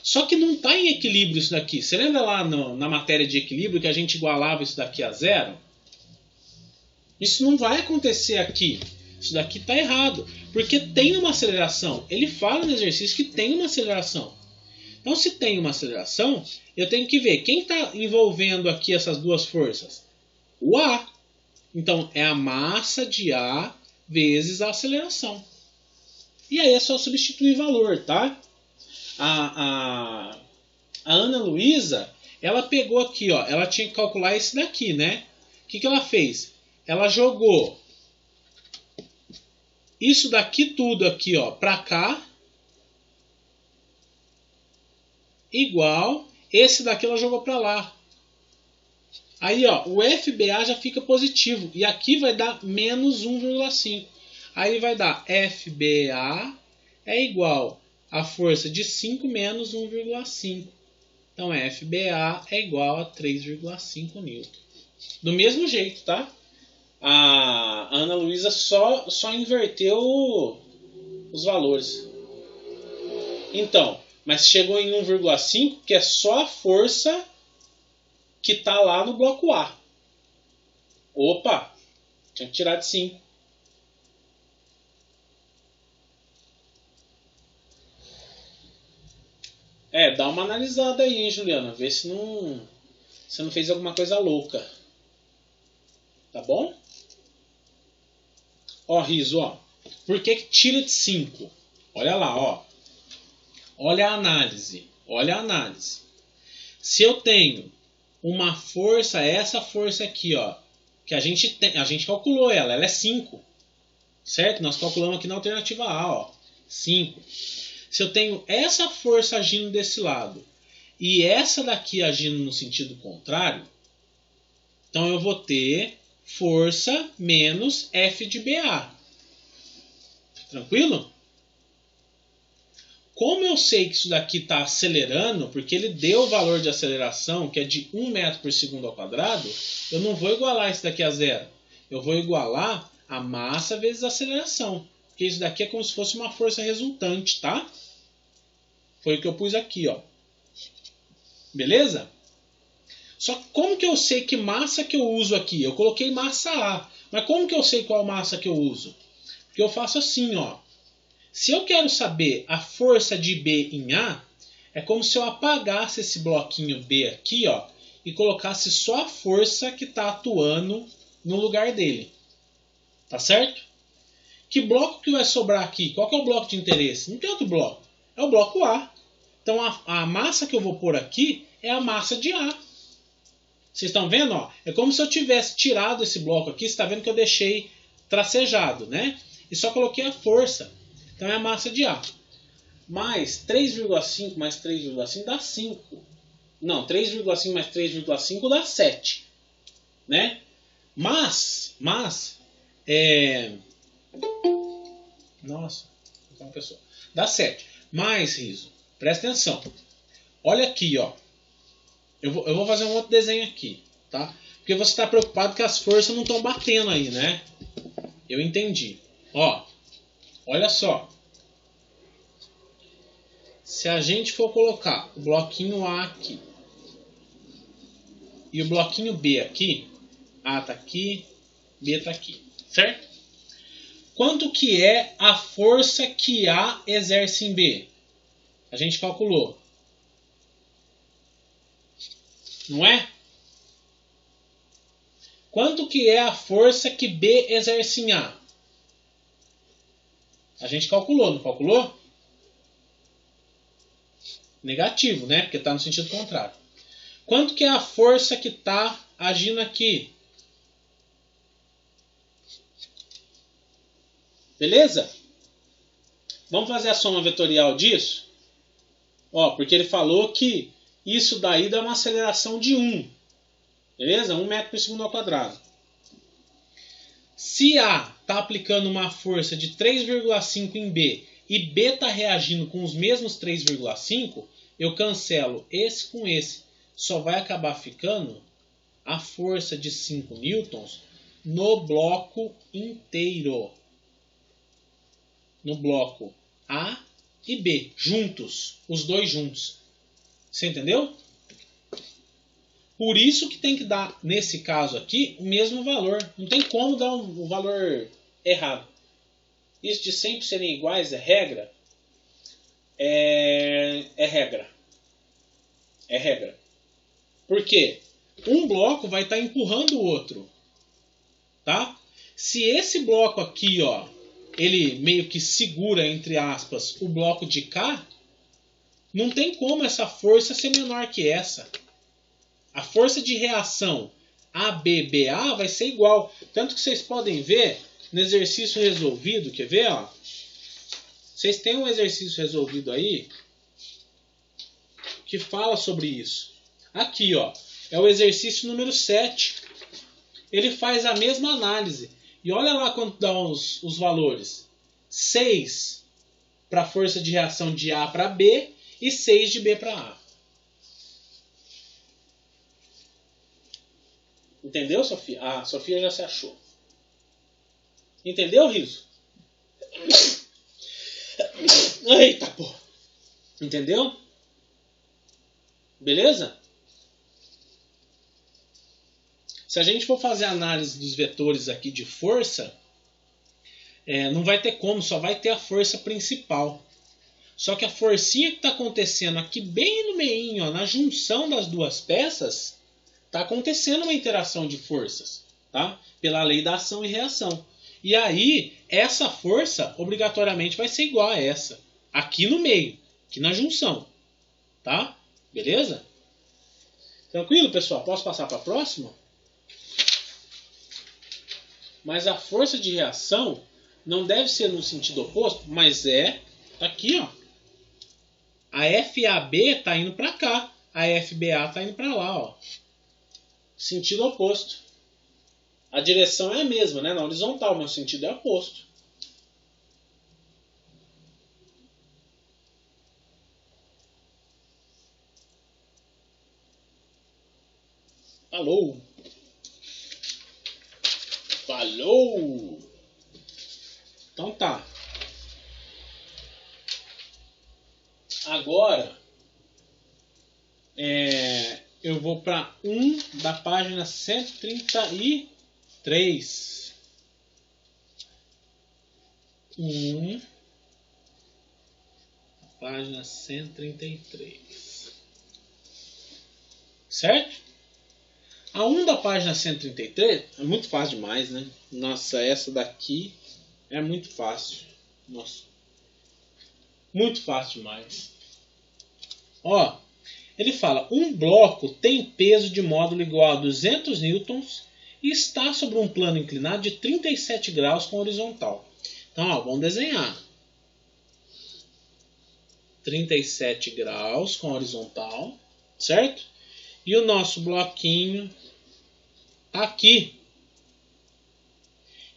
Speaker 1: Só que não está em equilíbrio isso daqui. Você lembra lá na matéria de equilíbrio que a gente igualava isso daqui a zero? Isso não vai acontecer aqui. Isso daqui está errado. Porque tem uma aceleração. Ele fala no exercício que tem uma aceleração. Então, se tem uma aceleração, eu tenho que ver quem está envolvendo aqui essas duas forças. O A. Então, é a massa de A vezes a aceleração. E aí é só substituir valor, tá? A Ana Luísa, ela pegou aqui, ó, ela tinha que calcular esse daqui, né? O que ela fez? Ela jogou isso daqui tudo aqui, ó, para cá, igual, esse daqui ela jogou para lá. Aí, ó, o FBA já fica positivo, e aqui vai dar menos 1,5. Aí vai dar FBA é igual a força de 5 menos 1,5. Então, FBA é igual a 3,5 Newton. Do mesmo jeito, tá? A Ana Luísa só inverteu os valores. Então, mas chegou em 1,5, que é só a força que está lá no bloco A. Opa! Tinha que tirar de 5. Dá uma analisada aí, hein, Juliana. Vê se você não fez alguma coisa louca. Tá bom? Ó, Riso, ó. Por que tira de 5? Olha lá, ó. Olha a análise. Olha a análise. Se eu tenho uma força, essa força aqui, ó, que a gente calculou ela é 5. Certo? Nós calculamos aqui na alternativa A, ó. 5. Se eu tenho essa força agindo desse lado e essa daqui agindo no sentido contrário, então eu vou ter força menos F de BA. Tranquilo? Como eu sei que isso daqui está acelerando, porque ele deu o valor de aceleração, que é de 1 metro por segundo ao quadrado, eu não vou igualar isso daqui a zero. Eu vou igualar a massa vezes a aceleração. Porque isso daqui é como se fosse uma força resultante, tá? Foi o que eu pus aqui, ó. Beleza? Só que como que eu sei que massa que eu uso aqui? Eu coloquei massa A. Mas como que eu sei qual massa que eu uso? Porque eu faço assim, ó. Se eu quero saber a força de B em A, é como se eu apagasse esse bloquinho B aqui, ó, e colocasse só a força que está atuando no lugar dele. Tá certo? Que bloco que vai sobrar aqui? Qual que é o bloco de interesse? Não tem outro bloco. É o bloco A. Então a massa que eu vou pôr aqui é a massa de A. Vocês estão vendo? Ó? É como se eu tivesse tirado esse bloco aqui. Você está vendo que eu deixei tracejado, né? E só coloquei a força. Então é a massa de A. Mais 3,5 mais 3,5 dá 5. Não, 3,5 mais 3,5 dá 7. Né? Mas nossa, uma pessoa. Dá 7. Mais, Riso, Presta atenção. Olha aqui, ó. Eu vou fazer um outro desenho aqui, tá? Porque você está preocupado que as forças não estão batendo aí, né? Eu entendi. Ó, olha só. Se a gente for colocar o bloquinho A aqui e o bloquinho B aqui, A tá aqui, B tá aqui, certo? Quanto que é a força que A exerce em B? A gente calculou. Não é? Quanto que é a força que B exerce em A? A gente calculou, não calculou? Negativo, né? Porque está no sentido contrário. Quanto que é a força que está agindo aqui? Beleza? Vamos fazer a soma vetorial disso? Ó, porque ele falou que isso daí dá uma aceleração de 1. Beleza? 1 metro por segundo ao quadrado. Se A está aplicando uma força de 3,5 em B e B está reagindo com os mesmos 3,5, eu cancelo esse com esse. Só vai acabar ficando a força de 5 newtons no bloco inteiro. No bloco A e B, juntos, os dois juntos. Você entendeu? Por isso que tem que dar, nesse caso aqui, o mesmo valor. Não tem como dar um valor errado. Isso de sempre serem iguais é regra? É regra. É regra. Por quê? Um bloco vai estar empurrando o outro. Tá? Se esse bloco aqui, ó, ele meio que segura, entre aspas, o bloco de cá, não tem como essa força ser menor que essa. A força de reação ABBA vai ser igual. Tanto que vocês podem ver no exercício resolvido. Quer ver? Ó? Vocês têm um exercício resolvido aí que fala sobre isso. Aqui, ó, é o exercício número 7. Ele faz a mesma análise. E olha lá quanto dá os valores. 6 para a força de reação de A para B e 6 de B para A. Entendeu, Sofia? Ah, a Sofia já se achou. Entendeu, Riso? Eita, porra. Entendeu? Beleza? Se a gente for fazer a análise dos vetores aqui de força, não vai ter como, só vai ter a força principal. Só que a forcinha que está acontecendo aqui bem no meinho, ó, na junção das duas peças, está acontecendo uma interação de forças, tá? Pela lei da ação e reação. E aí, essa força obrigatoriamente vai ser igual a essa. Aqui no meio, aqui na junção. Tá? Beleza? Tranquilo, pessoal? Posso passar para a próxima? Mas a força de reação não deve ser no sentido oposto, mas aqui, ó. A FAB está indo para cá, a FBA está indo para lá, ó. Sentido oposto. A direção é a mesma, né? Na horizontal, mas o sentido é oposto. Falou! Falou! Então tá. Agora eu vou para da página 133. Página 133. Certo? A 1 da página 133 é muito fácil demais, né? Nossa, essa daqui é muito fácil. Nossa. Muito fácil demais. Ó, ele fala, um bloco tem peso de módulo igual a 200 newtons e está sobre um plano inclinado de 37 graus com horizontal. Então, ó, vamos desenhar. 37 graus com horizontal, certo? E o nosso bloquinho tá aqui.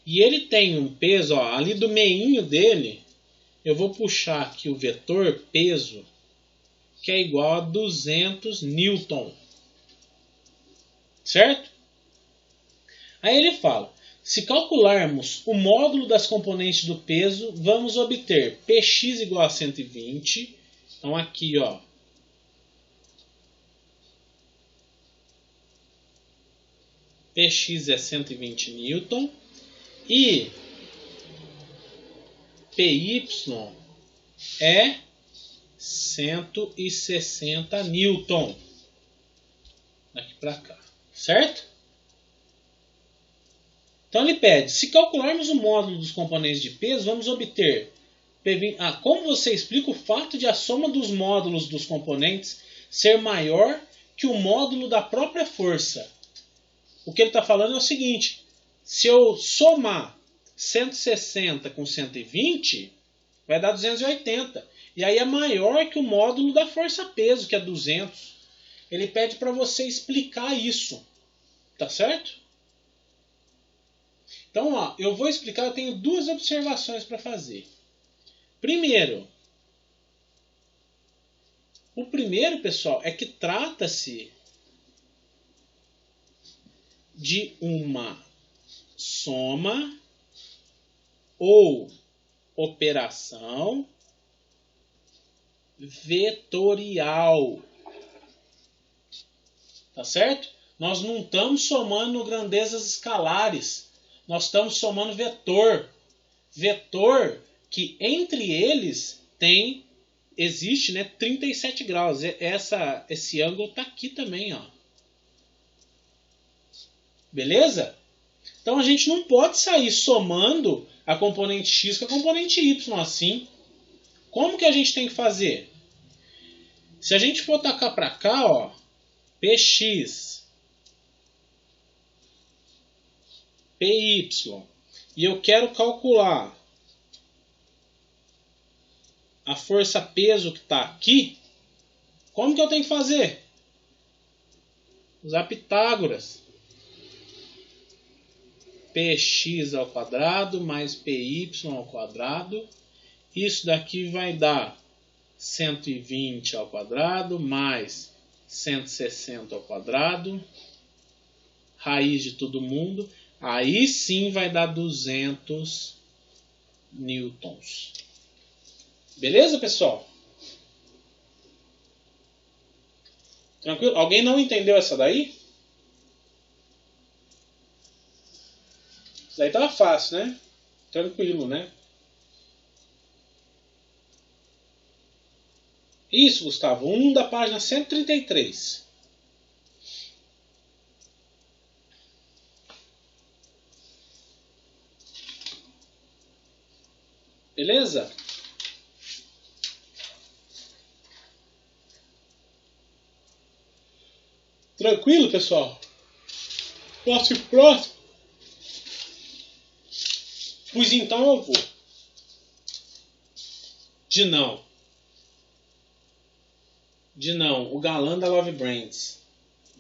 Speaker 1: E ele tem um peso, ó, ali do meinho dele, eu vou puxar aqui o vetor peso que é igual a 200 newton. Certo? Aí ele fala, se calcularmos o módulo das componentes do peso, vamos obter Px igual a 120. Então aqui, ó, Px é 120 newton e Py é 160 newton. Daqui para cá, certo? Então ele pede, se calcularmos o módulo dos componentes de peso, vamos obter P20. Como você explica o fato de a soma dos módulos dos componentes ser maior que o módulo da própria força? O que ele está falando é o seguinte, se eu somar 160 com 120, vai dar 280. E aí é maior que o módulo da força-peso, que é 200. Ele pede para você explicar isso. Tá certo? Então, ó, eu vou explicar, eu tenho duas observações para fazer. Primeiro, o primeiro, pessoal, é que trata-se de uma soma ou operação vetorial. Tá certo? Nós não estamos somando grandezas escalares. Nós estamos somando vetor. Vetor que entre eles existe, né, 37 graus. Esse ângulo está aqui também, ó. Beleza? Então a gente não pode sair somando a componente x com a componente y assim. Como que a gente tem que fazer? Se a gente for tacar para cá, ó, Px, Py, e eu quero calcular a força-peso que está aqui, como que eu tenho que fazer? Usar Pitágoras. Px ao quadrado mais Py ao quadrado. Isso daqui vai dar 120 ao quadrado mais 160 ao quadrado. Raiz de todo mundo. Aí sim vai dar 200 newtons. Beleza, pessoal? Tranquilo? Alguém não entendeu essa daí? Isso daí tava fácil, né? Tranquilo, né? Isso, Gustavo. 1 da página 133. Beleza? Tranquilo, pessoal? Próximo. Pois então eu vou. De não. O galã da Love Brands.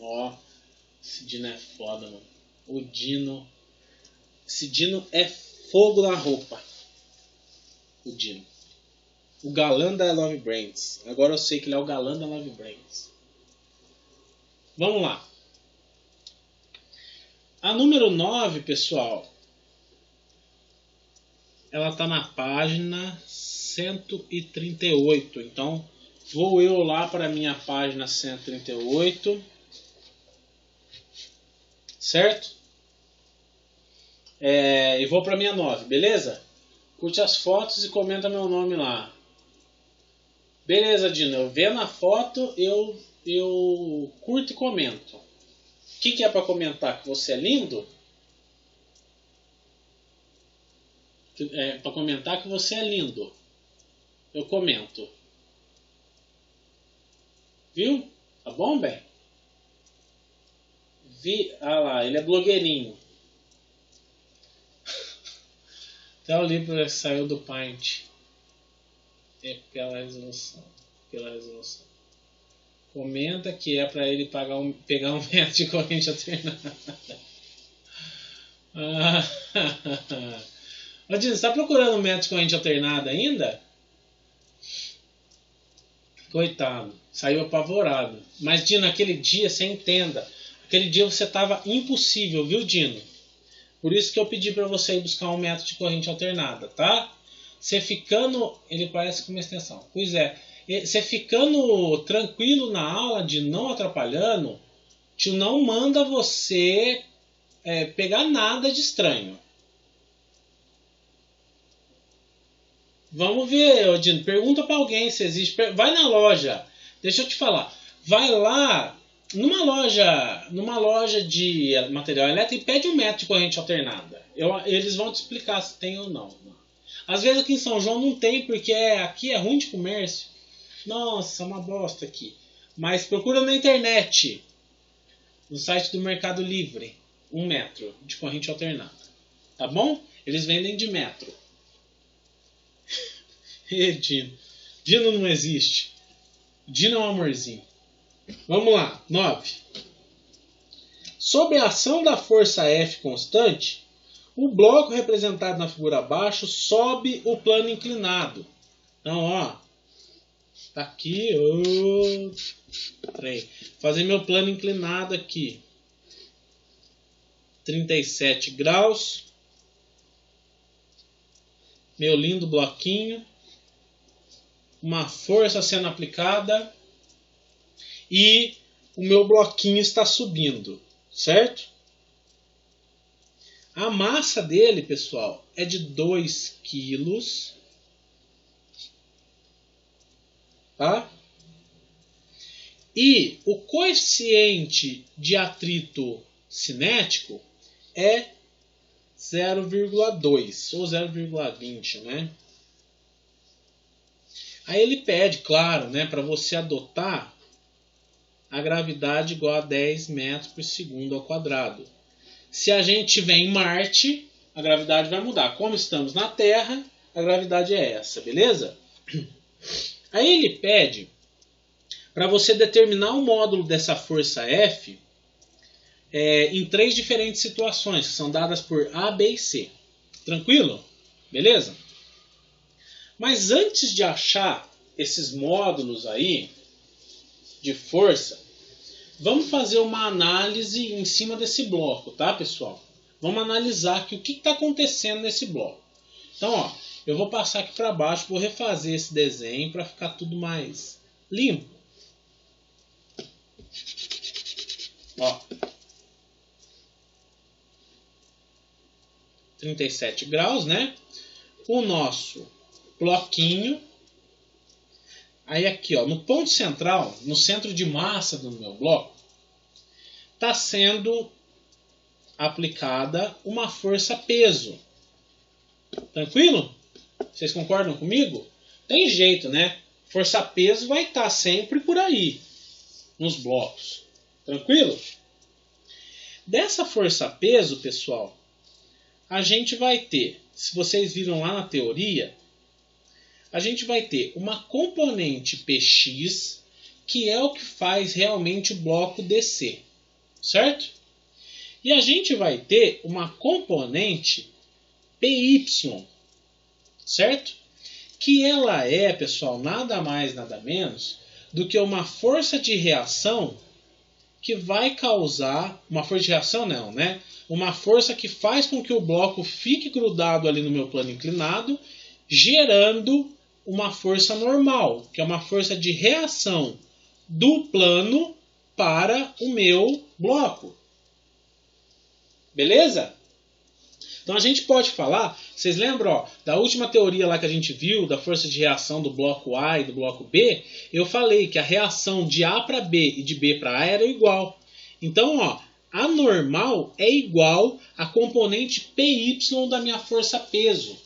Speaker 1: Ó, esse Dino é foda, mano. O Dino. Esse Dino é fogo na roupa. O Dino. O galã da Love Brands. Agora eu sei que ele é o galã da Love Brands. Vamos lá. A número 9, pessoal, ela está na página 138. Então, vou eu lá para a minha página 138. Certo? E vou para a minha 9, beleza? Curte as fotos e comenta meu nome lá. Beleza, Dino. Eu vendo a foto, eu curto e comento. O que é para comentar? Que você é lindo? Para comentar que você é lindo. Eu comento. Viu? Tá bom, bem? Ah lá, ele é blogueirinho. Até o livro saiu do Paint. Pela resolução. Comenta que é para ele pegar um metro de corrente alternada. Ô, Dino, você está procurando um metro de corrente alternada ainda? Coitado, saiu apavorado. Mas, Dino, naquele dia, você entenda, aquele dia você estava impossível, viu, Dino? Por isso que eu pedi para você ir buscar um método de corrente alternada, tá? Você ficando... Ele parece com uma extensão. Pois é, você ficando tranquilo na aula, de não atrapalhando, tio não manda você pegar nada de estranho. Vamos ver, Dino. Pergunta para alguém se existe. Vai na loja. Deixa eu te falar. Vai lá numa loja de material elétrico e pede um método de corrente alternada. Eles vão te explicar se tem ou não. Às vezes aqui em São João não tem, porque aqui é ruim de comércio. Nossa, uma bosta aqui. Mas procura na internet, no site do Mercado Livre, um metro de corrente alternada. Tá bom? Eles vendem de metro. Dino. Dino não existe. Dino é um amorzinho. Vamos lá. 9. Sob a ação da força F constante, o bloco representado na figura abaixo sobe o plano inclinado. Então, ó. Tá aqui. Vou fazer meu plano inclinado aqui. 37 graus. Meu lindo bloquinho. Uma força sendo aplicada e o meu bloquinho está subindo, certo? A massa dele, pessoal, é de 2 quilos, tá? E o coeficiente de atrito cinético é 0,2 ou 0,20, né? Aí ele pede, claro, né, para você adotar a gravidade igual a 10 metros por segundo ao quadrado. Se a gente estiver em Marte, a gravidade vai mudar. Como estamos na Terra, a gravidade é essa, beleza? Aí ele pede para você determinar o módulo dessa força F em 3 diferentes situações, que são dadas por A, B e C. Tranquilo? Beleza? Mas antes de achar esses módulos aí de força, vamos fazer uma análise em cima desse bloco, tá, pessoal? Vamos analisar aqui o que está acontecendo nesse bloco. Então, ó, eu vou passar aqui para baixo, vou refazer esse desenho para ficar tudo mais limpo. Ó, 37 graus, né? O nosso bloquinho. Aí aqui, ó, no ponto central, no centro de massa do meu bloco, está sendo aplicada uma força peso. Tranquilo? Vocês concordam comigo? Tem jeito, né? Força peso vai estar sempre por aí, nos blocos. Tranquilo? Dessa força peso, pessoal, a gente vai ter, se vocês viram lá na teoria, a gente vai ter uma componente PX, que é o que faz realmente o bloco descer, certo? E a gente vai ter uma componente PY, certo? Que ela é, pessoal, nada mais, nada menos do que uma força de reação que vai causar... Uma força de reação não, né? Uma força que faz com que o bloco fique grudado ali no meu plano inclinado, gerando uma força normal, que é uma força de reação do plano para o meu bloco. Beleza? Então a gente pode falar, vocês lembram, ó, da última teoria lá que a gente viu, da força de reação do bloco A e do bloco B? Eu falei que a reação de A para B e de B para A era igual. Então, ó, a normal é igual à componente PY da minha força peso.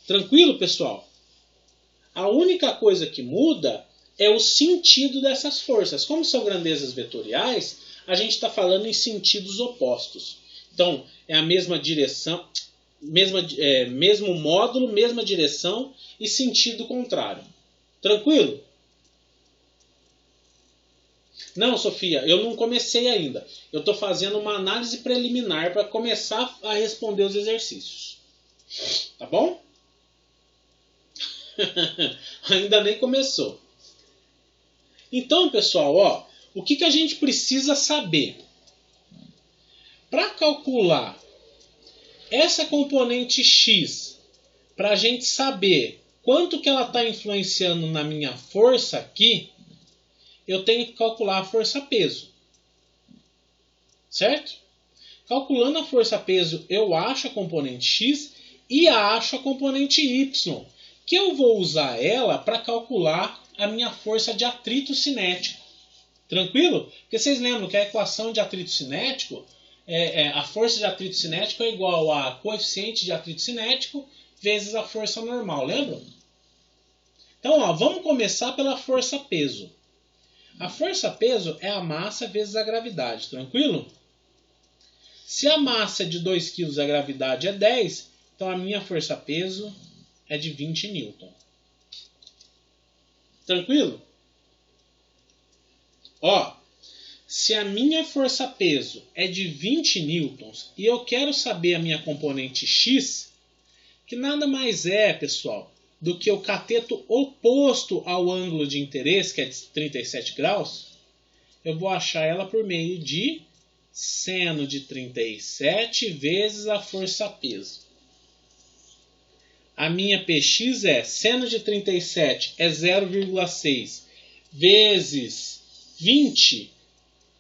Speaker 1: Tranquilo, pessoal? A única coisa que muda é o sentido dessas forças. Como são grandezas vetoriais, a gente está falando em sentidos opostos. Então, é a mesma direção, mesmo módulo, mesma direção e sentido contrário. Tranquilo? Não, Sofia, eu não comecei ainda. Eu estou fazendo uma análise preliminar para começar a responder os exercícios. Tá bom? Ainda nem começou. Então, pessoal, ó, o que a gente precisa saber? Para calcular essa componente x, para a gente saber quanto que ela está influenciando na minha força aqui, eu tenho que calcular a força-peso. Certo? Calculando a força-peso, eu acho a componente x e acho a componente y, que eu vou usar ela para calcular a minha força de atrito cinético. Tranquilo? Porque vocês lembram que a equação de atrito cinético, a força de atrito cinético é igual a coeficiente de atrito cinético vezes a força normal, lembram? Então, ó, vamos começar pela força-peso. A força-peso é a massa vezes a gravidade, tranquilo? Se a massa é de 2 kg e a gravidade é 10, então a minha força-peso é de 20 newton. Tranquilo? Ó, se a minha força-peso é de 20 newtons e eu quero saber a minha componente x, que nada mais é, pessoal, do que o cateto oposto ao ângulo de interesse, que é de 37 graus, eu vou achar ela por meio de seno de 37 vezes a força-peso. A minha px é seno de 37 é 0,6 vezes 20,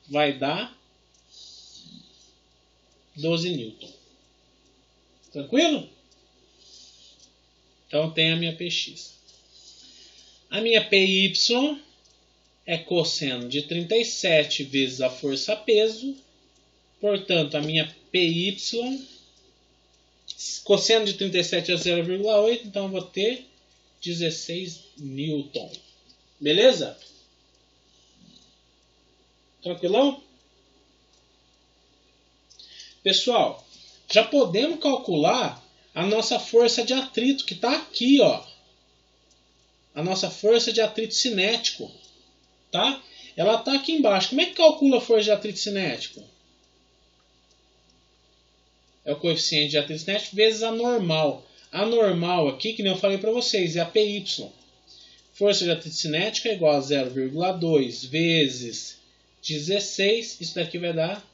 Speaker 1: vai dar 12 newton. Tranquilo? Então tem a minha px. A minha py é cosseno de 37 vezes a força-peso. Portanto, a minha py, cosseno de 37 é 0,8, então eu vou ter 16 newton. Beleza? Tranquilão? Pessoal, já podemos calcular a nossa força de atrito, que está aqui, ó. A nossa força de atrito cinético, tá? Ela está aqui embaixo. Como é que calcula a força de atrito cinético? É o coeficiente de atrito cinético vezes a normal. A normal aqui, que nem eu falei para vocês, é a PY. Força de atrito cinético é igual a 0,2 vezes 16. Isso daqui vai dar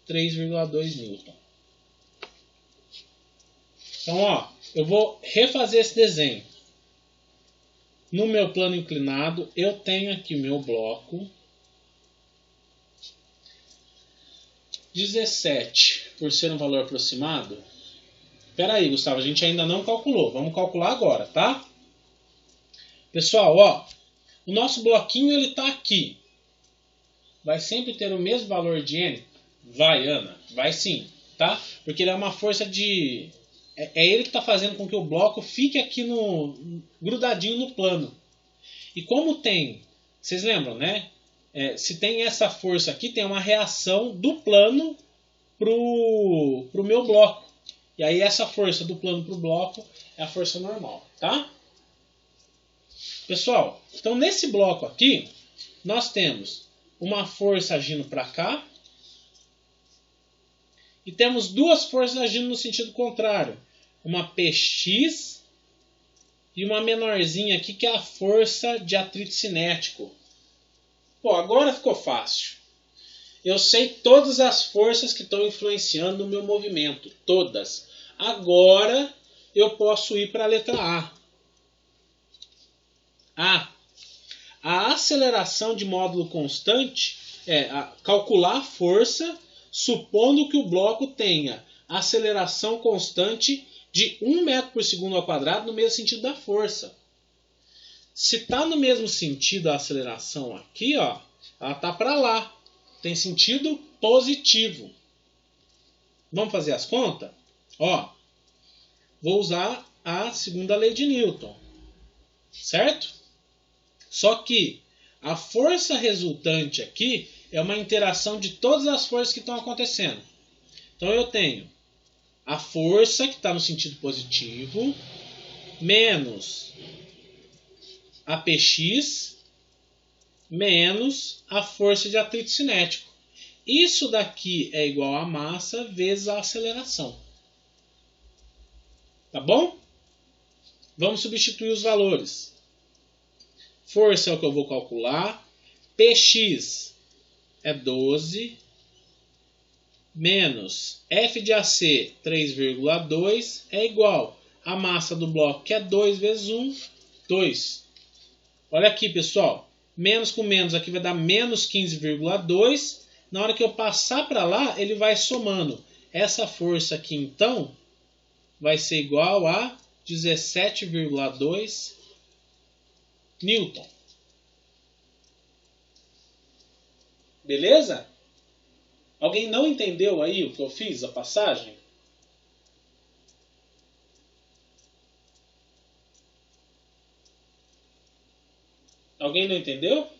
Speaker 1: 3,2 newton. Então, ó, eu vou refazer esse desenho. No meu plano inclinado, eu tenho aqui o meu bloco. 17, por ser um valor aproximado. Espera aí, Gustavo, a gente ainda não calculou. Vamos calcular agora, tá? Pessoal, ó, o nosso bloquinho ele está aqui. Vai sempre ter o mesmo valor de N? Vai, Ana. Vai sim, tá? Porque ele é uma força de... É ele que está fazendo com que o bloco fique aqui grudadinho no plano. E como tem... Vocês lembram, né? Se tem essa força aqui, tem uma reação do plano pro meu bloco. E aí essa força do plano pro bloco é a força normal, tá? Pessoal, então nesse bloco aqui, nós temos uma força agindo para cá e temos duas forças agindo no sentido contrário. Uma Px e uma menorzinha aqui que é a força de atrito cinético. Pô, agora ficou fácil. Eu sei todas as forças que estão influenciando no meu movimento. Todas. Agora eu posso ir para a letra A. A aceleração de módulo constante é calcular a força supondo que o bloco tenha aceleração constante de 1 metro por segundo ao quadrado no mesmo sentido da força. Se está no mesmo sentido a aceleração aqui, ó, ela está para lá. Tem sentido positivo. Vamos fazer as contas? Ó, vou usar a segunda lei de Newton. Certo? Só que a força resultante aqui é uma interação de todas as forças que estão acontecendo. Então eu tenho a força que está no sentido positivo menos a Px menos a força de atrito cinético. Isso daqui é igual a massa vezes a aceleração. Tá bom? Vamos substituir os valores. Força é o que eu vou calcular. Px é 12 menos F de AC 3,2 é igual a massa do bloco, que é 2 vezes 1, 2. Olha aqui, pessoal. Menos com menos aqui vai dar menos 15,2. Na hora que eu passar para lá, ele vai somando. Essa força aqui, então, vai ser igual a 17,2 Newton. Beleza? Alguém não entendeu aí o que eu fiz, a passagem? Alguém não entendeu?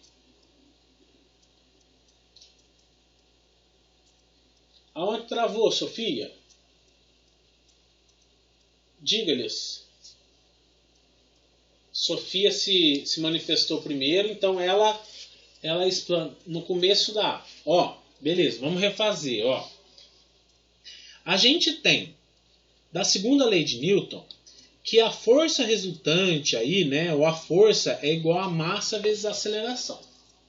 Speaker 1: Aonde travou, Sofia? Diga-lhes. Sofia se manifestou primeiro, então ela explana no começo da... Ó, beleza, vamos refazer, ó. A gente tem, da segunda lei de Newton, que a força resultante aí, né, ou a força é igual a massa vezes a aceleração.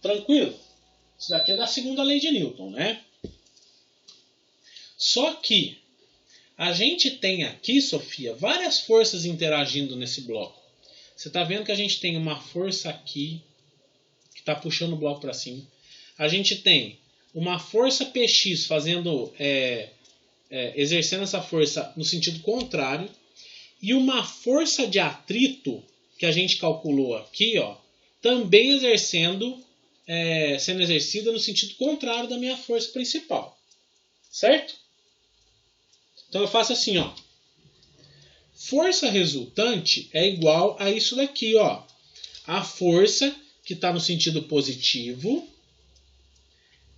Speaker 1: Tranquilo? Isso daqui é da segunda lei de Newton, né? Só que a gente tem aqui, Sofia, várias forças interagindo nesse bloco. Você está vendo que a gente tem uma força aqui, que está puxando o bloco para cima. A gente tem uma força Px fazendo, exercendo essa força no sentido contrário. E uma força de atrito, que a gente calculou aqui, ó, também sendo exercida no sentido contrário da minha força principal. Certo? Então eu faço assim, ó. Força resultante é igual a isso daqui, ó. A força que está no sentido positivo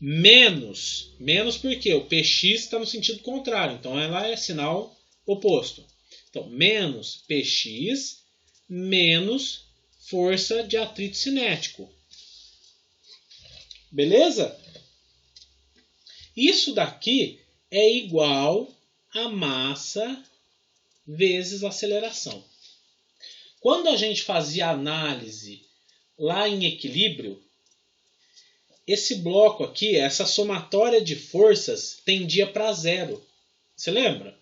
Speaker 1: menos porque o Px está no sentido contrário. Então ela é sinal oposto. Então, menos Px menos força de atrito cinético. Beleza? Isso daqui é igual a massa vezes aceleração. Quando a gente fazia análise lá em equilíbrio, esse bloco aqui, essa somatória de forças, tendia para zero. Você lembra?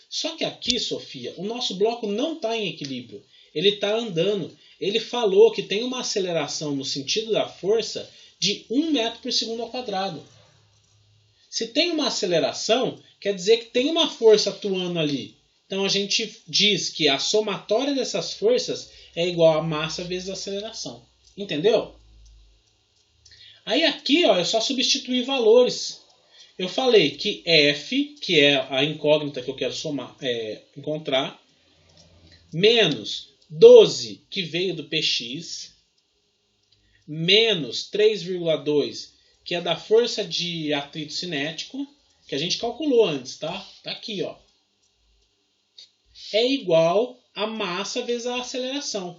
Speaker 1: Só que aqui, Sofia, o nosso bloco não está em equilíbrio. Ele está andando. Ele falou que tem uma aceleração no sentido da força de 1 metro por segundo ao quadrado. Se tem uma aceleração, quer dizer que tem uma força atuando ali. Então a gente diz que a somatória dessas forças é igual a massa vezes a aceleração. Entendeu? Aí aqui, ó, é só substituir valores. Eu falei que F, que é a incógnita que eu quero encontrar, menos 12, que veio do Px, menos 3,2, que é da força de atrito cinético, que a gente calculou antes, tá? Tá aqui, ó. É igual a massa vezes a aceleração.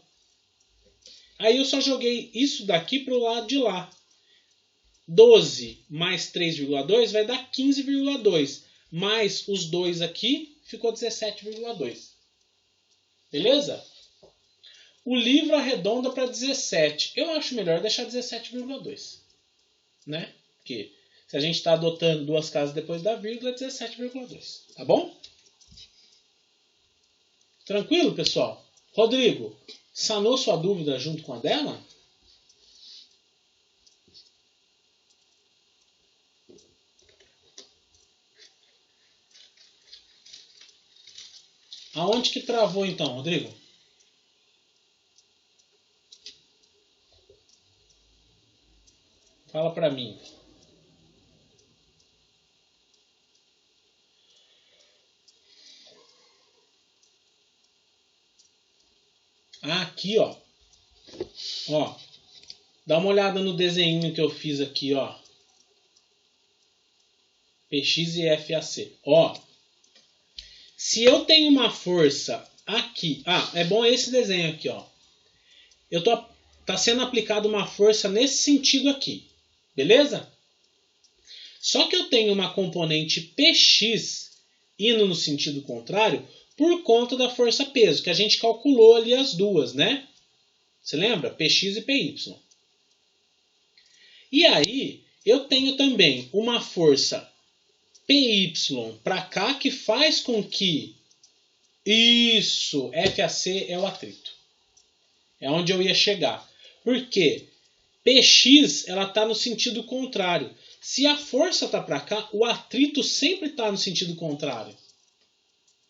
Speaker 1: Aí eu só joguei isso daqui para o lado de lá. 12 mais 3,2 vai dar 15,2. Mais os dois aqui, ficou 17,2. Beleza? O livro arredonda para 17. Eu acho melhor deixar 17,2. Né? Porque se a gente está adotando duas casas depois da vírgula, é 17,2. Tá bom? Tranquilo, pessoal? Rodrigo, sanou sua dúvida junto com a dela? Aonde que travou então, Rodrigo? Fala para mim. Ah, aqui, ó. Ó. Dá uma olhada no desenho que eu fiz aqui, ó. Px e FAC. Ó. Se eu tenho uma força aqui... Ah, é bom esse desenho aqui, ó. Tá sendo aplicada uma força nesse sentido aqui. Beleza? Só que eu tenho uma componente Px indo no sentido contrário por conta da força peso, que a gente calculou ali as duas, né? Você lembra? Px e Py. E aí, eu tenho também uma força PY para cá que faz com que isso, FAC é o atrito. É onde eu ia chegar. Por quê? PX ela está no sentido contrário. Se a força está para cá, o atrito sempre está no sentido contrário.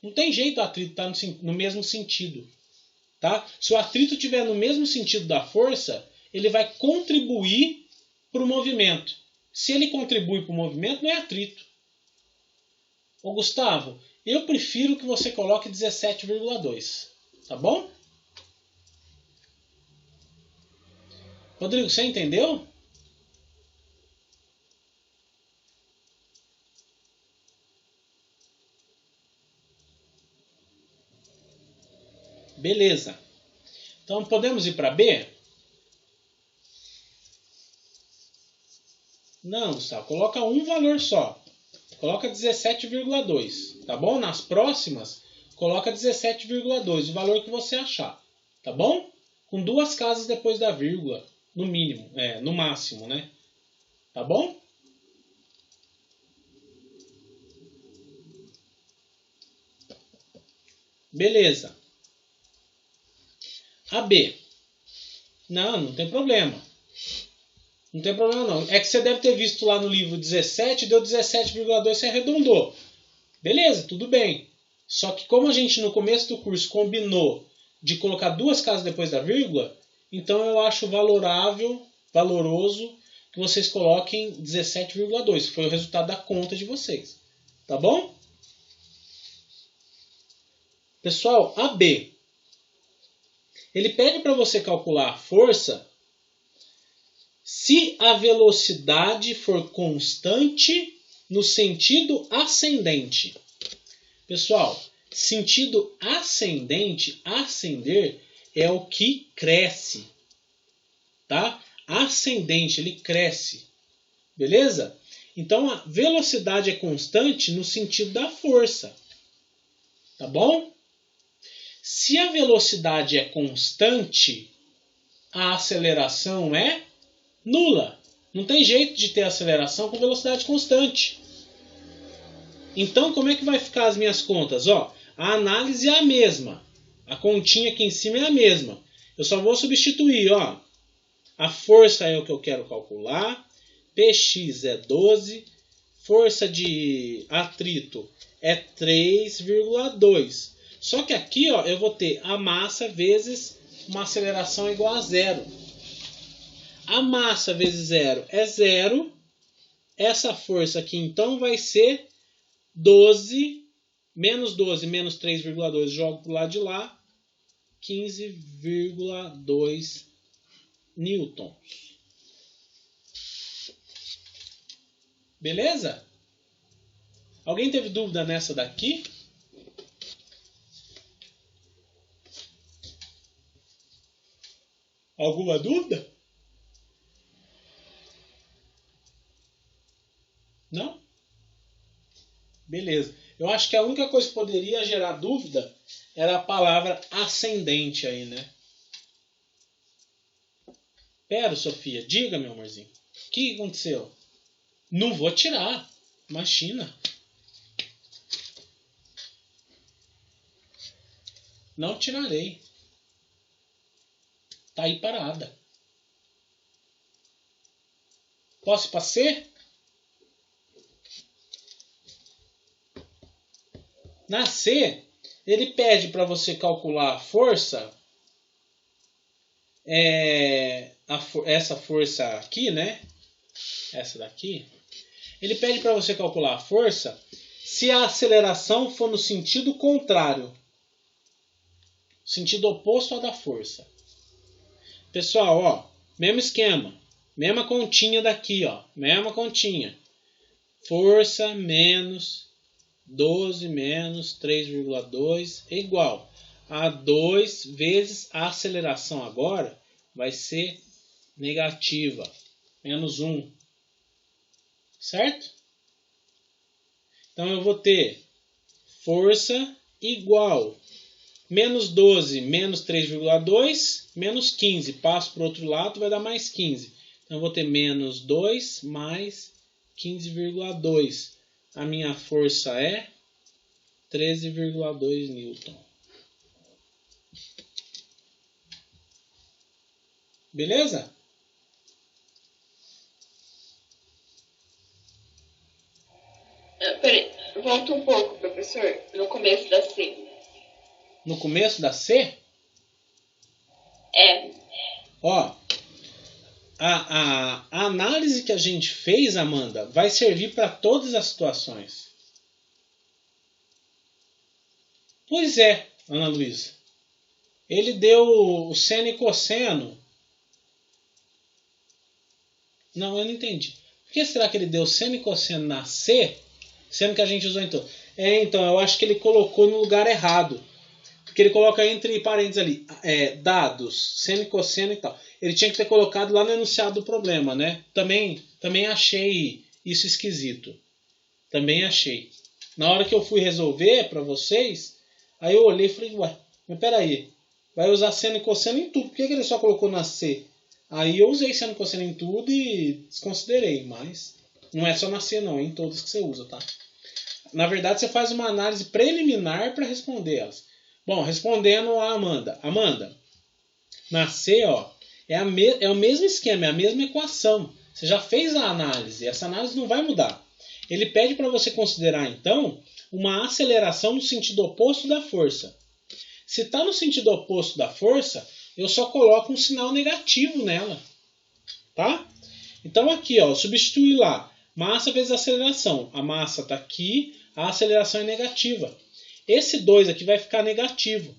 Speaker 1: Não tem jeito o atrito estar no mesmo sentido. Tá? Se o atrito estiver no mesmo sentido da força, ele vai contribuir para o movimento. Se ele contribui para o movimento, não é atrito. Ô Gustavo, eu prefiro que você coloque 17,2. Tá bom? Rodrigo, você entendeu? Beleza. Então podemos ir para B? Não, Gustavo. Coloca um valor só. Coloca 17,2. Tá bom? Nas próximas, coloca 17,2. O valor que você achar. Tá bom? Com 2 casas depois da vírgula. No mínimo. No máximo, né? Tá bom? Beleza. AB. Não tem problema. Não tem problema não. É que você deve ter visto lá no livro 17, deu 17,2, você arredondou. Beleza, tudo bem. Só que como a gente no começo do curso combinou de colocar 2 casas depois da vírgula, então eu acho valoroso que vocês coloquem 17,2, que foi o resultado da conta de vocês. Tá bom? Pessoal, AB. Ele pede para você calcular a força se a velocidade for constante no sentido ascendente. Pessoal, sentido ascendente, ascender, é o que cresce. Tá? Ascendente, ele cresce. Beleza? Então, a velocidade é constante no sentido da força. Tá bom? Se a velocidade é constante, a aceleração é nula. Não tem jeito de ter aceleração com velocidade constante. Então, como é que vai ficar as minhas contas? Ó, a análise é a mesma. A continha aqui em cima é a mesma. Eu só vou substituir. Ó, a força é o que eu quero calcular. Px é 12. Força de atrito é 3,2. Só que aqui ó, eu vou ter a massa vezes uma aceleração igual a 0. A massa vezes 0 é 0. Essa força aqui então vai ser 12. Menos 12 menos 3,2. Jogo para o lado de lá. 15,2 newtons. Beleza? Alguém teve dúvida nessa daqui? Alguma dúvida? Não? Beleza. Eu acho que a única coisa que poderia gerar dúvida era a palavra ascendente aí, né? Pera, Sofia, diga, meu amorzinho. O que aconteceu? Não vou tirar. Imagina. Não tirarei. Tá aí parada. Posso ir para C? Na C, ele pede para você calcular a força. Essa força aqui, né? Essa daqui. Ele pede para você calcular a força se a aceleração for no sentido contrário. Sentido oposto ao da força. Pessoal, ó, mesmo esquema. Mesma continha daqui, ó. Mesma continha. Força menos 12 menos 3,2 é igual a 2 vezes a aceleração agora vai ser negativa. Menos 1. Certo? Então eu vou ter força igual menos 12 menos 3,2 menos 15. Passo para o outro lado, vai dar mais 15. Então, eu vou ter menos 2 mais 15,2. A minha força é 13,2 Newton. Beleza?
Speaker 2: Peraí, volta um pouco, professor, no começo da C.
Speaker 1: No começo da C?
Speaker 2: É.
Speaker 1: Ó, a análise que a gente fez, Amanda, vai servir para todas as situações. Pois é, Ana Luísa. Ele deu o seno e cosseno. Não, eu não entendi. Por que será que ele deu seno e cosseno na C, sendo que a gente usou em todo? Então, eu acho que ele colocou no lugar errado. Porque ele coloca entre parênteses ali, dados, seno e cosseno e tal. Ele tinha que ter colocado lá no enunciado do problema, né? Também achei isso esquisito. Também achei. Na hora que eu fui resolver para vocês, aí eu olhei e falei, ué, mas peraí, vai usar seno e cosseno em tudo. Por que ele só colocou na C? Aí eu usei seno e cosseno em tudo e desconsiderei, mas não é só na C não, é em todas que você usa, tá? Na verdade, você faz uma análise preliminar para responder elas. Bom, respondendo a Amanda. Amanda, na C, ó, é o mesmo esquema, é a mesma equação. Você já fez a análise, essa análise não vai mudar. Ele pede para você considerar, então, uma aceleração no sentido oposto da força. Se está no sentido oposto da força, eu só coloco um sinal negativo nela. Tá? Então aqui, ó, substitui lá, massa vezes aceleração. A massa está aqui, a aceleração é negativa. Esse 2 aqui vai ficar negativo.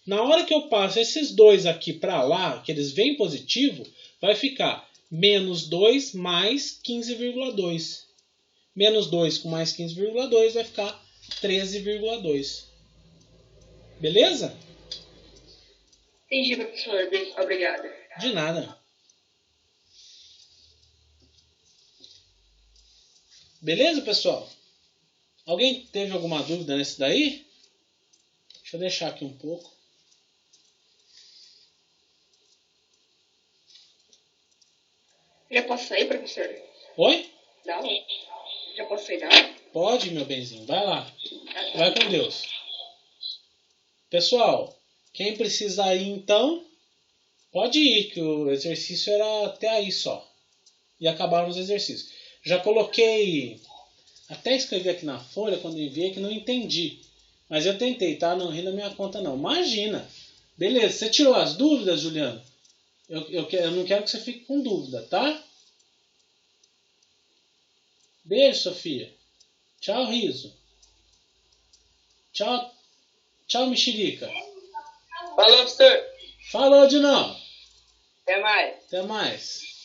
Speaker 1: Na hora que eu passo esses dois aqui para lá, que eles vêm positivo, vai ficar menos 2 mais 15,2. Menos 2 com mais 15,2 vai ficar 13,2. Beleza?
Speaker 2: Entendi, professor. Obrigada.
Speaker 1: De nada. Beleza, pessoal? Alguém teve alguma dúvida nesse daí? Deixa eu deixar aqui um pouco.
Speaker 2: Já posso sair, professor?
Speaker 1: Oi?
Speaker 2: Dá? Já posso sair da?
Speaker 1: Pode, meu benzinho. Vai lá. Vai com Deus. Pessoal, quem precisa ir então, pode ir, que o exercício era até aí só. E acabaram os exercícios. Já coloquei... Até escrevi aqui na folha quando enviei que não entendi. Mas eu tentei, tá? Não ri da minha conta não. Imagina. Beleza, você tirou as dúvidas, Juliano? Eu não quero que você fique com dúvida, tá? Beijo, Sofia. Tchau, Riso. Tchau, Mexerica.
Speaker 2: Falou, professor.
Speaker 1: Falou, Dinão.
Speaker 2: Até mais.
Speaker 1: Até mais.